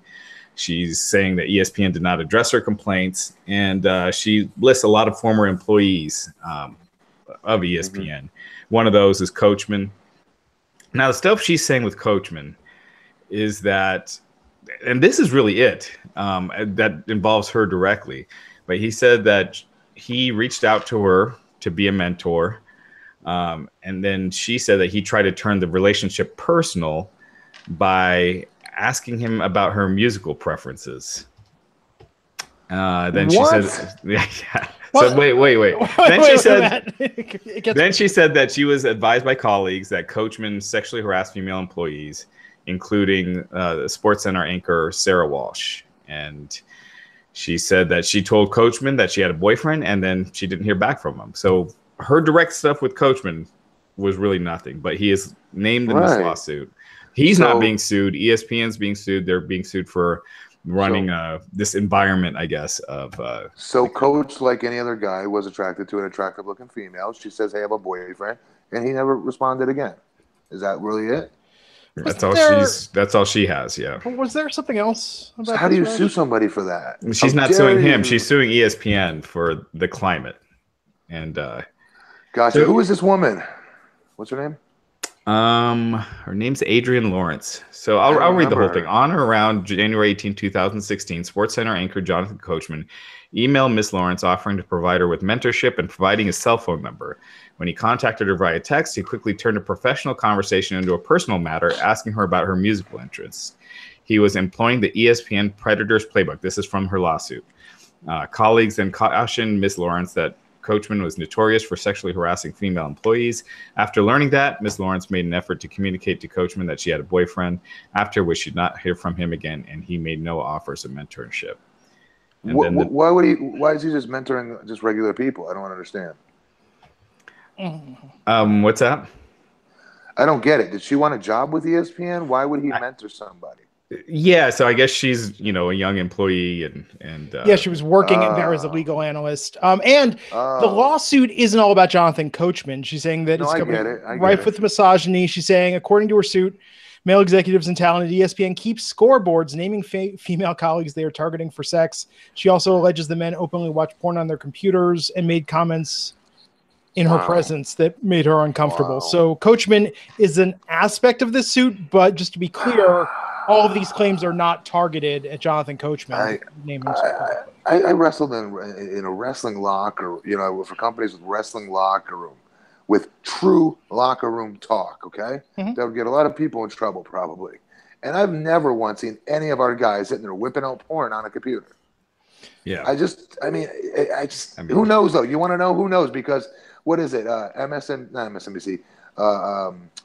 She's saying that ESPN did not address her complaints, and she lists a lot of former employees of ESPN. One of those is Coachman. Now, the stuff she's saying with Coachman is that, and this is really it, that involves her directly, but he said that he reached out to her to be a mentor, and then she said that he tried to turn the relationship personal by asking him about her musical preferences. Then she said, yeah. So wait. Then she said that she was advised by colleagues that Coachman sexually harassed female employees, including the SportsCenter anchor Sarah Walsh. And she said that she told Coachman that she had a boyfriend, and then she didn't hear back from him. So her direct stuff with Coachman was really nothing, but he is named in this lawsuit. He's not being sued. ESPN's being sued. They're being sued for running this environment, I guess, of so Coach, like any other guy, was attracted to an attractive looking female. She says, hey, I have a boyfriend, and he never responded again. Is that really it? That's all she has. Yeah. Was there something else about so how do you sue somebody for that? She's not suing him. She's suing ESPN for the climate. And gotcha. So, who is this woman? What's her name? Her name's Adrian Lawrence. So I'll read the whole thing. On or around January 18, 2016, SportsCenter anchor Jonathan Coachman emailed Miss Lawrence offering to provide her with mentorship and providing his cell phone number. When he contacted her via text, he quickly turned a professional conversation into a personal matter, asking her about her musical interests. He was employing the ESPN Predators playbook. This is from her lawsuit. Colleagues then cautioned Miss Lawrence that Coachman was notorious for sexually harassing female employees. After learning that, Ms. Lawrence made an effort to communicate to Coachman that she had a boyfriend, after which she did not hear from him again, and he made no offers of mentorship. And why is he just mentoring just regular people? I don't understand. What's that? I don't get it. Did she want a job with ESPN? Why would he mentor somebody? Yeah, so I guess she's, a young employee and yeah, she was working there as a legal analyst. And the lawsuit isn't all about Jonathan Coachman. She's saying that it's rife with misogyny. She's saying, according to her suit, male executives and talent at ESPN keep scoreboards naming female colleagues they are targeting for sex. She also alleges the men openly watch porn on their computers and made comments in her presence that made her uncomfortable. So Coachman is an aspect of this suit, but just to be clear, all of these claims are not targeted at Jonathan Coachman. I wrestled in a wrestling locker, for companies with wrestling locker room, with true locker room talk, okay? That would get a lot of people in trouble, probably. And I've never once seen any of our guys sitting there whipping out porn on a computer. Yeah. Who knows, though? You want to know who knows? Because, what is it? MSNBC,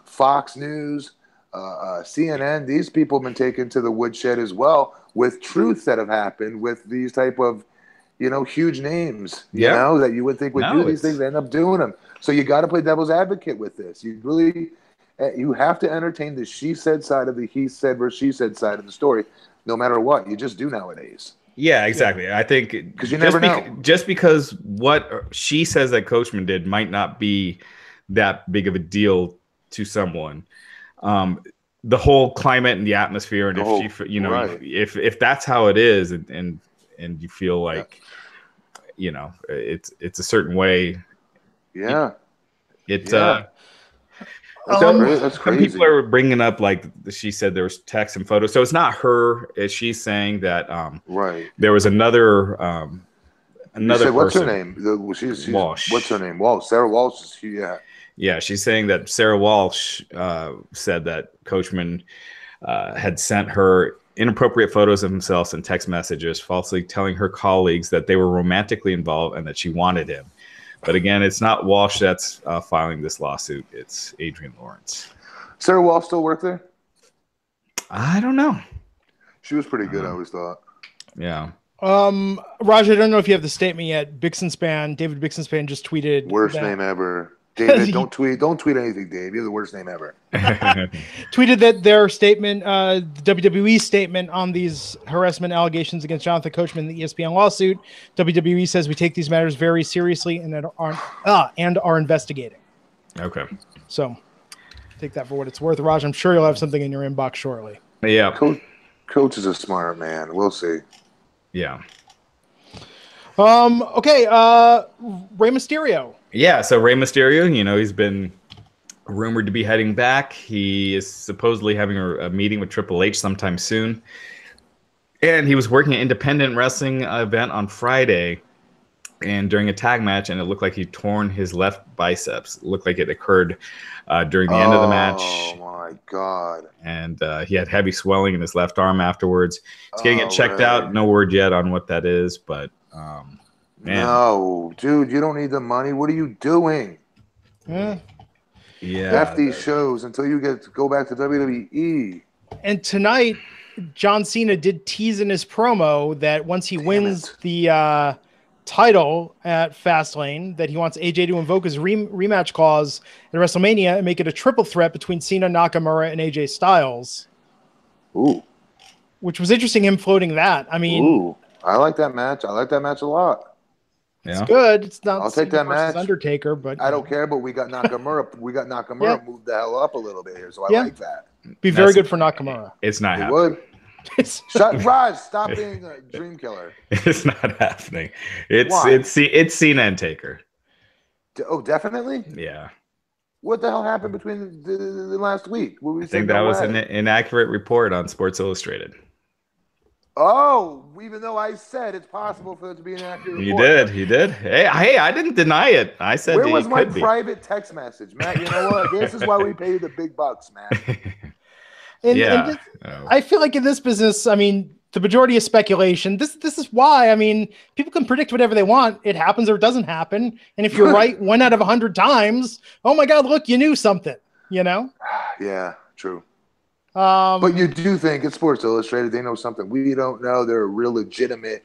Fox News, CNN, these people have been taken to the woodshed as well with truths that have happened with these type of, huge names, that you would think would do these things. They end up doing them. So you got to play devil's advocate with this. You have to entertain the she said side of the he said versus she said side of the story, no matter what. You just do nowadays. Yeah, exactly. Yeah. I think because you never know. Just because what she says that Coachman did might not be that big of a deal to someone. The whole climate and the atmosphere, and if that's how it is, and you feel like, it's a certain way. Yeah. That's crazy. People are bringing up, like she said, there was text and photos. So it's not her. She's saying that there was another person. What's her name? She's Walsh. What's her name? Walsh. Sarah Walsh. Yeah, she's saying that Sarah Walsh said that Coachman had sent her inappropriate photos of himself and text messages, falsely telling her colleagues that they were romantically involved and that she wanted him. But again, it's not Walsh that's filing this lawsuit. It's Adrian Lawrence. Sarah Walsh still work there? I don't know. She was pretty good, I always thought. Yeah. Raj, I don't know if you have the statement yet. David Bixenspan just tweeted. Worst name ever. David, don't tweet anything, Dave. You're the worst name ever. Tweeted that their statement, the WWE statement on these harassment allegations against Jonathan Coachman in the ESPN lawsuit. WWE says we take these matters very seriously and are investigating. Okay. So take that for what it's worth. Raj, I'm sure you'll have something in your inbox shortly. Yeah. Coach is a smart man. We'll see. Yeah. Okay. Rey Mysterio. Yeah, so Rey Mysterio, he's been rumored to be heading back. He is supposedly having a meeting with Triple H sometime soon. And he was working an independent wrestling event on Friday and during a tag match, and it looked like he torn his left biceps. It looked like it occurred during the end of the match. Oh, my God. And he had heavy swelling in his left arm afterwards. He's getting it checked out. No word yet on what that is, but... man. No, dude, you don't need the money. What are you doing? Yeah. F these shows until you get to go back to WWE. And tonight, John Cena did tease in his promo that once he wins the title at Fastlane, that he wants AJ to invoke his rematch clause at WrestleMania and make it a triple threat between Cena, Nakamura, and AJ Styles. Ooh. Which was interesting, him floating that. I mean... Ooh. I like that match. I like that match a lot. It's good. It's not. I'll take that match. Undertaker, but I don't care. But we got Nakamura. Moved the hell up a little bit here, so I like that. Be very good for Nakamura. It's not happening. Would. Shut, Raj, stop being a dream killer. It's not happening. It's Cena and Taker. Oh, definitely. Yeah. What the hell happened between the last week? I think that was an inaccurate report on Sports Illustrated. Oh, even though I said it's possible for it to be an accurate report. You did. Hey, I didn't deny it. I said where was my could be. private text message, Matt? You know what? This is why we pay you the big bucks, man. I feel like in this business, I mean, the majority is speculation. This is why. I mean, people can predict whatever they want. It happens or it doesn't happen. And if you're right 1 out of 100 times, oh my God, look, you knew something. You know? Yeah, true. But you do think it's Sports Illustrated. They know something we don't know. They're a real legitimate.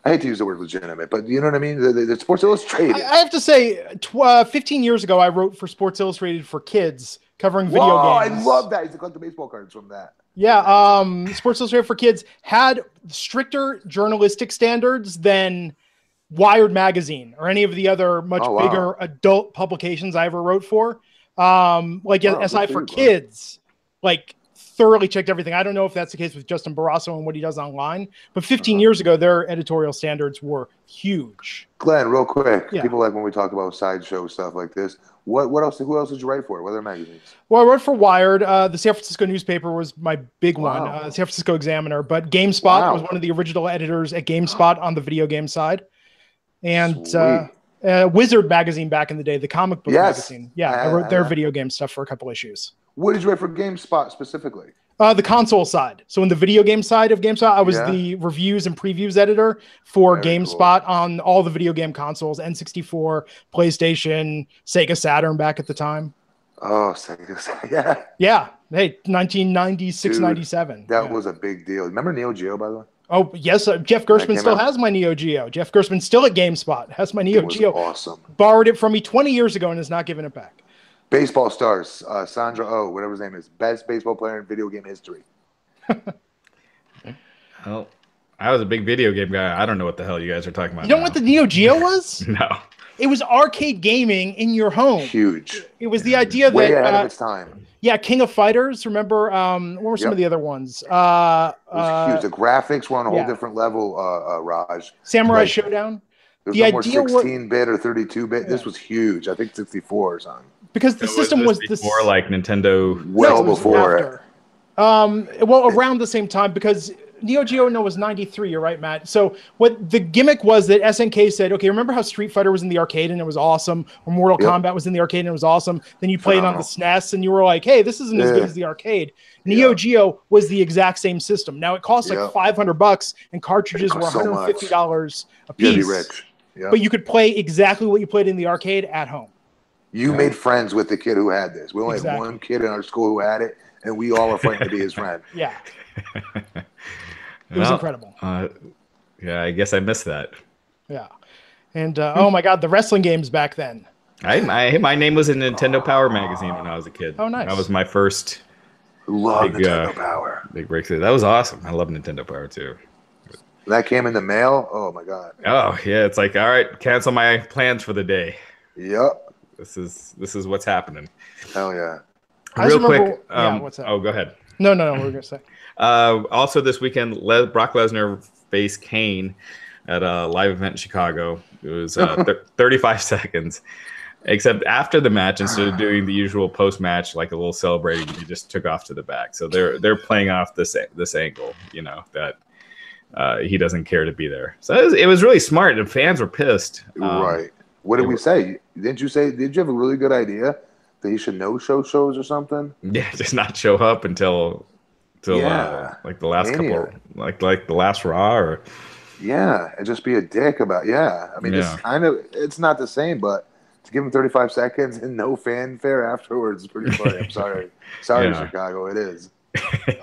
I hate to use the word legitimate, but you know what I mean? The Sports Illustrated. I have to say, 15 years ago, I wrote for Sports Illustrated for Kids, covering video games. I love that. I used to collect the baseball cards from that. Yeah, Sports Illustrated for Kids had stricter journalistic standards than Wired Magazine or any of the other much bigger adult publications I ever wrote for. SI for Kids, thoroughly checked everything. I don't know if that's the case with Justin Barrasso and what he does online, but 15 years ago, their editorial standards were huge. Glenn, real quick, people like when we talk about sideshow stuff like this. What else? Who else did you write for? What other magazines? Well, I wrote for Wired. The San Francisco newspaper was my big one, San Francisco Examiner. But GameSpot was one of the original editors at GameSpot on the video game side. And Wizard magazine back in the day, the comic book magazine. Yeah, I wrote their video game stuff for a couple issues. What did you write for GameSpot specifically? The console side. So in the video game side of GameSpot, I was the reviews and previews editor for GameSpot on all the video game consoles, N64, PlayStation, Sega Saturn back at the time. Oh, Sega Saturn. Yeah. Hey, 1996, 97. That was a big deal. Remember Neo Geo, by the way? Oh, yes. Jeff Gerstmann still has my Neo Geo. Jeff Gerstmann still at GameSpot. Has my Neo Geo. Awesome. Borrowed it from me 20 years ago and has not given it back. Baseball stars, Sandra Oh, whatever his name is, best baseball player in video game history. Well, I was a big video game guy. I don't know what the hell you guys are talking about. You know what the Neo Geo was? No. It was arcade gaming in your home. Huge. It was the idea that way ahead of its time. Yeah, King of Fighters. Remember? What were some of the other ones? It was huge. The graphics were on a whole different level. Raj. Samurai Showdown. There's no more 16-bit or 32-bit. This was huge. I think 64 or something. Because the system was before like Nintendo. Well before it. Well, around the same time, because Neo Geo was 93. You're right, Matt. So what the gimmick was that SNK said, okay, remember how Street Fighter was in the arcade and it was awesome, or Mortal Kombat was in the arcade and it was awesome. Then you played it on the SNES and you were like, hey, this isn't as good as the arcade. Neo Geo was the exact same system. Now it cost like $500 and cartridges were $150 a piece. You gotta be rich. but you could play exactly what you played in the arcade at home. You made friends with the kid who had this. We only had one kid in our school who had it, and we all were fighting to be his friend. Yeah. It was incredible. Yeah, I guess I missed that. Yeah. And oh my God, the wrestling games back then. My name was in Nintendo Power magazine when I was a kid. Oh, nice. That was my first Nintendo Power. Big breakthrough. That was awesome. I love Nintendo Power too. That came in the mail. Oh my God. Oh yeah, it's like, all right, cancel my plans for the day. Yep. This is what's happening. Hell yeah. Real quick. What's that? Oh, go ahead. No. What were we gonna say? Also this weekend, Brock Lesnar faced Kane at a live event in Chicago. It was 35 seconds. Except after the match, instead of doing the usual post-match, like a little celebrating, he just took off to the back. So they're playing off this angle, that he doesn't care to be there. So it was really smart. The fans were pissed. Right. What did we say? Did you have a really good idea that he should no-show shows or something? Yeah, just not show up until like the last couple, like the last Raw or. Yeah, and just be a dick about. Yeah, I mean, it's not the same, but. To give him 35 seconds and no fanfare afterwards is pretty funny. I'm sorry. Sorry, Chicago. It is.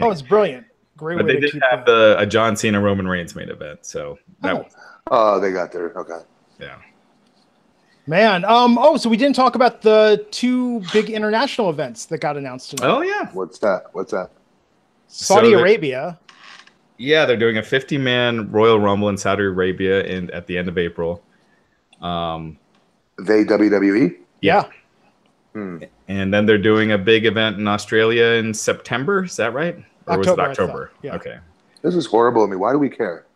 Oh, it's brilliant. Great but way they to did keep have a John Cena Roman Reigns main event, so that they got there. Okay. Yeah. Man. So we didn't talk about the two big international events that got announced tonight. Oh yeah. What's that? Saudi Arabia. Yeah, they're doing a 50-man Royal Rumble in Saudi Arabia at the end of April. They WWE? Yeah. And then they're doing a big event in Australia in September. Is that right? Or was it October? Yeah. Okay. This is horrible. I mean, why do we care?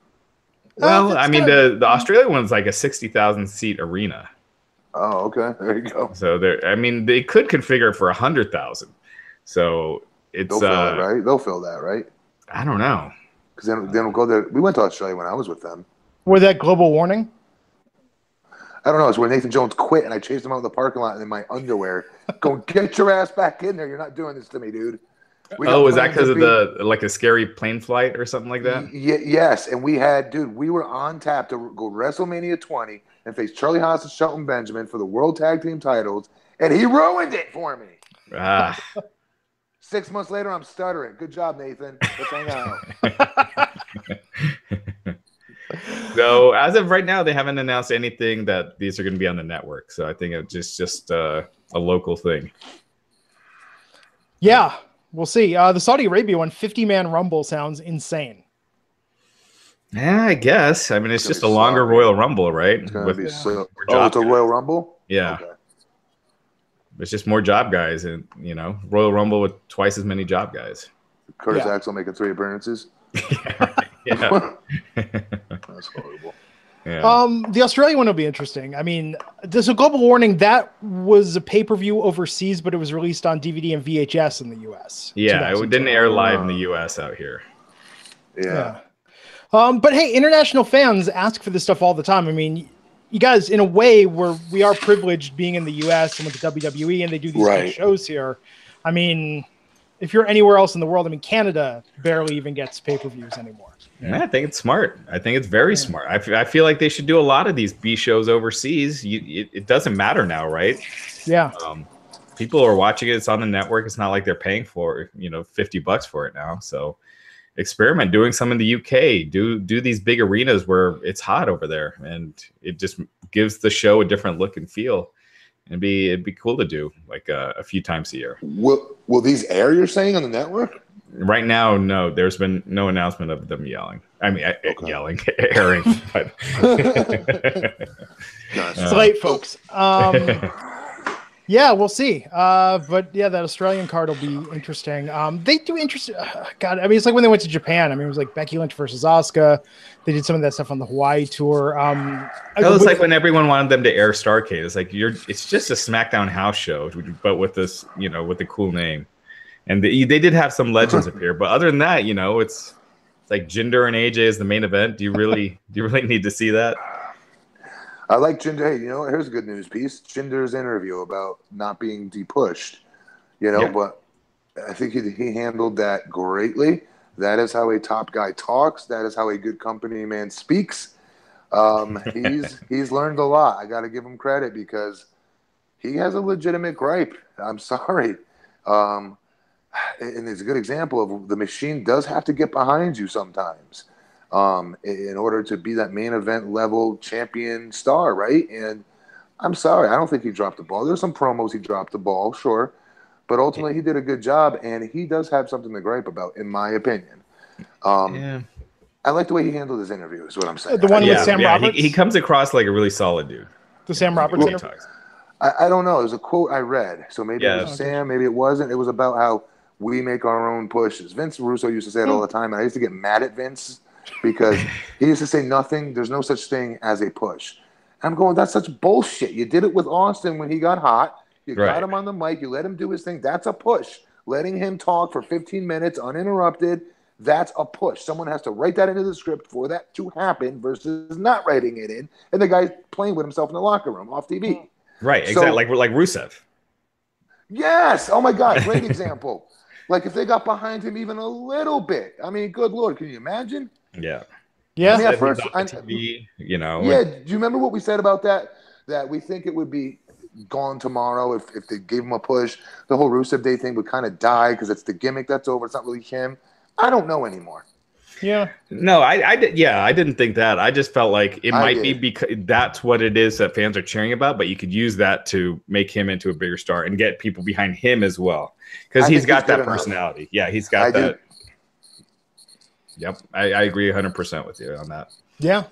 Well, I mean, the Australia one's like a 60,000 seat arena. Oh, okay. There you go. So they could configure it for 100,000. So it's they'll fill it, right? They'll fill that, right? I don't know. Because they don't go there. We went to Australia when I was with them. Were that global warning? I don't know. It's where Nathan Jones quit, and I chased him out in the parking lot in my underwear. Go get your ass back in there. You're not doing this to me, dude. Is that because of a scary plane flight or something like that? Yes, and we were on tap to go WrestleMania 20 and face Charlie Haas and Shelton Benjamin for the World Tag Team titles, and he ruined it for me. 6 months later, I'm stuttering. Good job, Nathan. Let's hang out. So as of right now, they haven't announced anything that these are going to be on the network. So I think it's just a local thing. Yeah, we'll see. The Saudi Arabia one, 50-man Rumble sounds insane. Yeah, I guess. I mean, it's just a longer Royal Rumble, right? It's going to be it's a Royal Rumble? Yeah. Okay. It's just more job guys and, Royal Rumble with twice as many job guys. Curtis Axel making 3 appearances. Yeah. That's horrible. Yeah. The Australian one will be interesting. I mean, there's a global warning that was a pay-per-view overseas, but it was released on DVD and VHS in the US. Yeah, it didn't air live in the US out here. Yeah. But hey, international fans ask for this stuff all the time. I mean, you guys, in a way, we are privileged being in the US and with the WWE, and they do these big shows here. I mean, if you're anywhere else in the world, I mean, Canada barely even gets pay-per-views anymore. Yeah, I think it's smart. I think it's very smart. I feel like they should do a lot of these B shows overseas. It doesn't matter now, right? Yeah. People are watching it. It's on the network. It's not like they're paying for $50 for it now. So experiment doing some in the UK. Do these big arenas where it's hot over there, and it just gives the show a different look and feel. It'd be cool to do like a few times a year. Will these air? You're saying on the network? Right now, no. There's been no announcement of them yelling. I mean, yelling, airing. But it's late, folks. Yeah, we'll see. But yeah, that Australian card will be interesting. They do interesting. God, I mean, it's like when they went to Japan. I mean, it was like Becky Lynch versus Auska. They did some of that stuff on the Hawaii tour. It was like when everyone wanted them to air Starrcade. It's like it's just a SmackDown house show, but with this, with a cool name. And they did have some legends appear, but other than that, it's like Jinder and AJ is the main event. Do you really need to see that? I like Jinder. Hey, here's a good news piece. Jinder's interview about not being depushed. But I think he handled that greatly. That is how a top guy talks. That is how a good company man speaks. He's learned a lot. I got to give him credit because he has a legitimate gripe. I'm sorry. And it's a good example of the machine does have to get behind you sometimes in order to be that main event level champion star, right? And I'm sorry, I don't think he dropped the ball. There's some promos he dropped the ball, sure. But ultimately, he did a good job, and he does have something to gripe about, in my opinion. I like the way he handled his interview, is what I'm saying. The one with Sam Roberts? He comes across like a really solid dude. The Sam Roberts interview? I don't know. It was a quote I read. So maybe it was Sam, maybe it wasn't. It was about how we make our own pushes. Vince Russo used to say it all the time, and I used to get mad at Vince because he used to say nothing. There's no such thing as a push. I'm going, that's such bullshit. You did it with Austin when he got hot. You got him on the mic. You let him do his thing. That's a push. Letting him talk for 15 minutes uninterrupted, that's a push. Someone has to write that into the script for that to happen versus not writing it in. And the guy's playing with himself in the locker room off TV. Right, exactly. Like Rusev. Yes. Oh, my God. Great example. Like if they got behind him even a little bit. I mean, good Lord. Can you imagine? Yeah. Yeah. I mean, at first, TV, you know. Yeah. Do you remember what we said about that? That we think it would be gone tomorrow if they gave him a push. The whole Rusev Day thing would kind of die because it's the gimmick that's over. It's not really him. I don't know anymore. Yeah. No, I didn't think that. I just felt like it might be because that's what it is that fans are cheering about, but you could use that to make him into a bigger star and get people behind him as well. Because he's got that personality. Yeah, he's got that. Yep. I agree 100% with you on that. Yeah.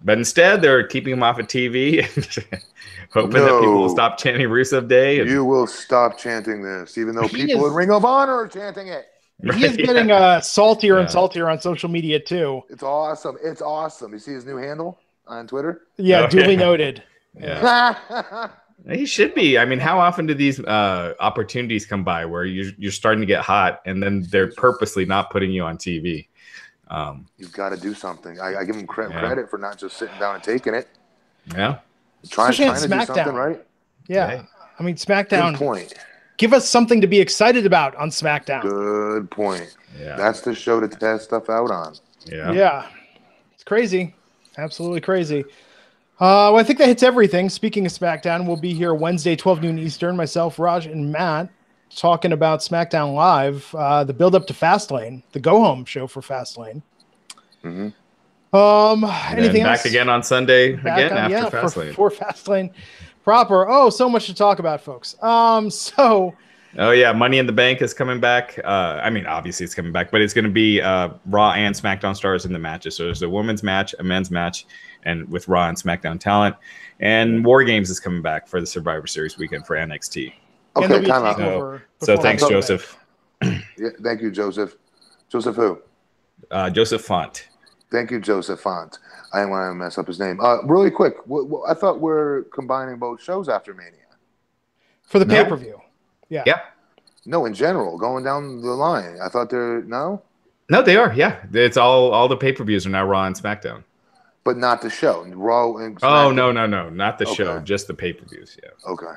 But instead, they're keeping him off of TV and hoping that people will stop chanting Rusev Day. You will stop chanting this, even though people in Ring of Honor are chanting it. He is getting saltier and saltier on social media, too. It's awesome. It's awesome. You see his new handle on Twitter? Yeah, duly noted. Yeah. He should be. I mean, how often do these opportunities come by where you're starting to get hot and then they're purposely not putting you on TV? You've got to do something. I give him credit for not just sitting down and taking it. Yeah. Trying to do something, right? Yeah. I mean, SmackDown. Good point. Give us something to be excited about on SmackDown. Good point. Yeah. That's the show to test stuff out on. Yeah. Yeah. It's crazy. Absolutely crazy. Well, I think that hits everything. Speaking of SmackDown, we'll be here Wednesday, 12 noon Eastern. Myself, Raj, and Matt talking about SmackDown Live, the build-up to Fastlane, the go-home show for Fastlane. Anything else? Back again on Sunday after Fastlane. For Fastlane proper. Oh, so much to talk about, folks. Oh yeah, Money in the Bank is coming back. I mean, obviously it's coming back, but it's going to be Raw and SmackDown stars in the matches. So there's a women's match, a men's match, and with Raw and SmackDown talent. And War Games is coming back for the Survivor Series weekend for NXT. Okay, time out. So thanks, Joseph. Yeah, thank you, Joseph. Joseph who? Joseph Font. Thank you, Joseph Font. I didn't want to mess up his name. Really quick, I thought we're combining both shows after Mania. For the pay-per-view. Yeah. Yeah. No, in general, going down the line. I thought no, they are. Yeah, it's all the pay-per-views are now Raw and SmackDown. But not the show. Raw and SmackDown. Oh no, not the show, just the pay-per-views. Yeah. Okay.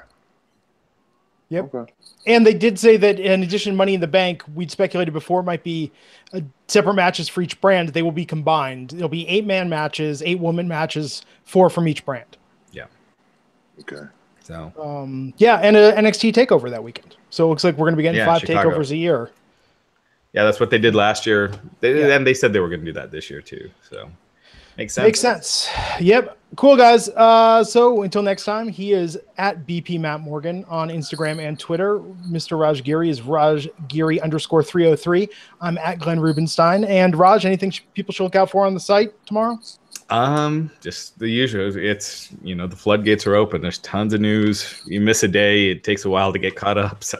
Yep. Okay. And they did say that in addition to Money in the Bank, we'd speculated before it might be separate matches for each brand. They will be combined. There'll be 8-man matches, 8-woman matches, 4 from each brand. Yeah. Okay. So. And an NXT takeover that weekend. So it looks like we're going to be getting 5 Chicago. takeovers a year. Yeah, that's what they did last year. And they said they were going to do that this year too. So makes sense. Yep. Cool, guys. So until next time, he is at BP Matt Morgan on Instagram and Twitter. Mr. Raj Giri is Raj Giri _303. I'm at Glenn Rubenstein. And Raj, anything people should look out for on the site tomorrow? Just the usual. It's, the floodgates are open. There's tons of news. You miss a day, it takes a while to get caught up. So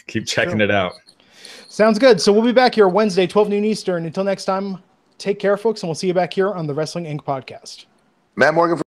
keep checking it out. Sounds good. So we'll be back here Wednesday, 12 noon Eastern. Until next time, take care, folks, and we'll see you back here on the Wrestling Inc. podcast. Matt Morgan for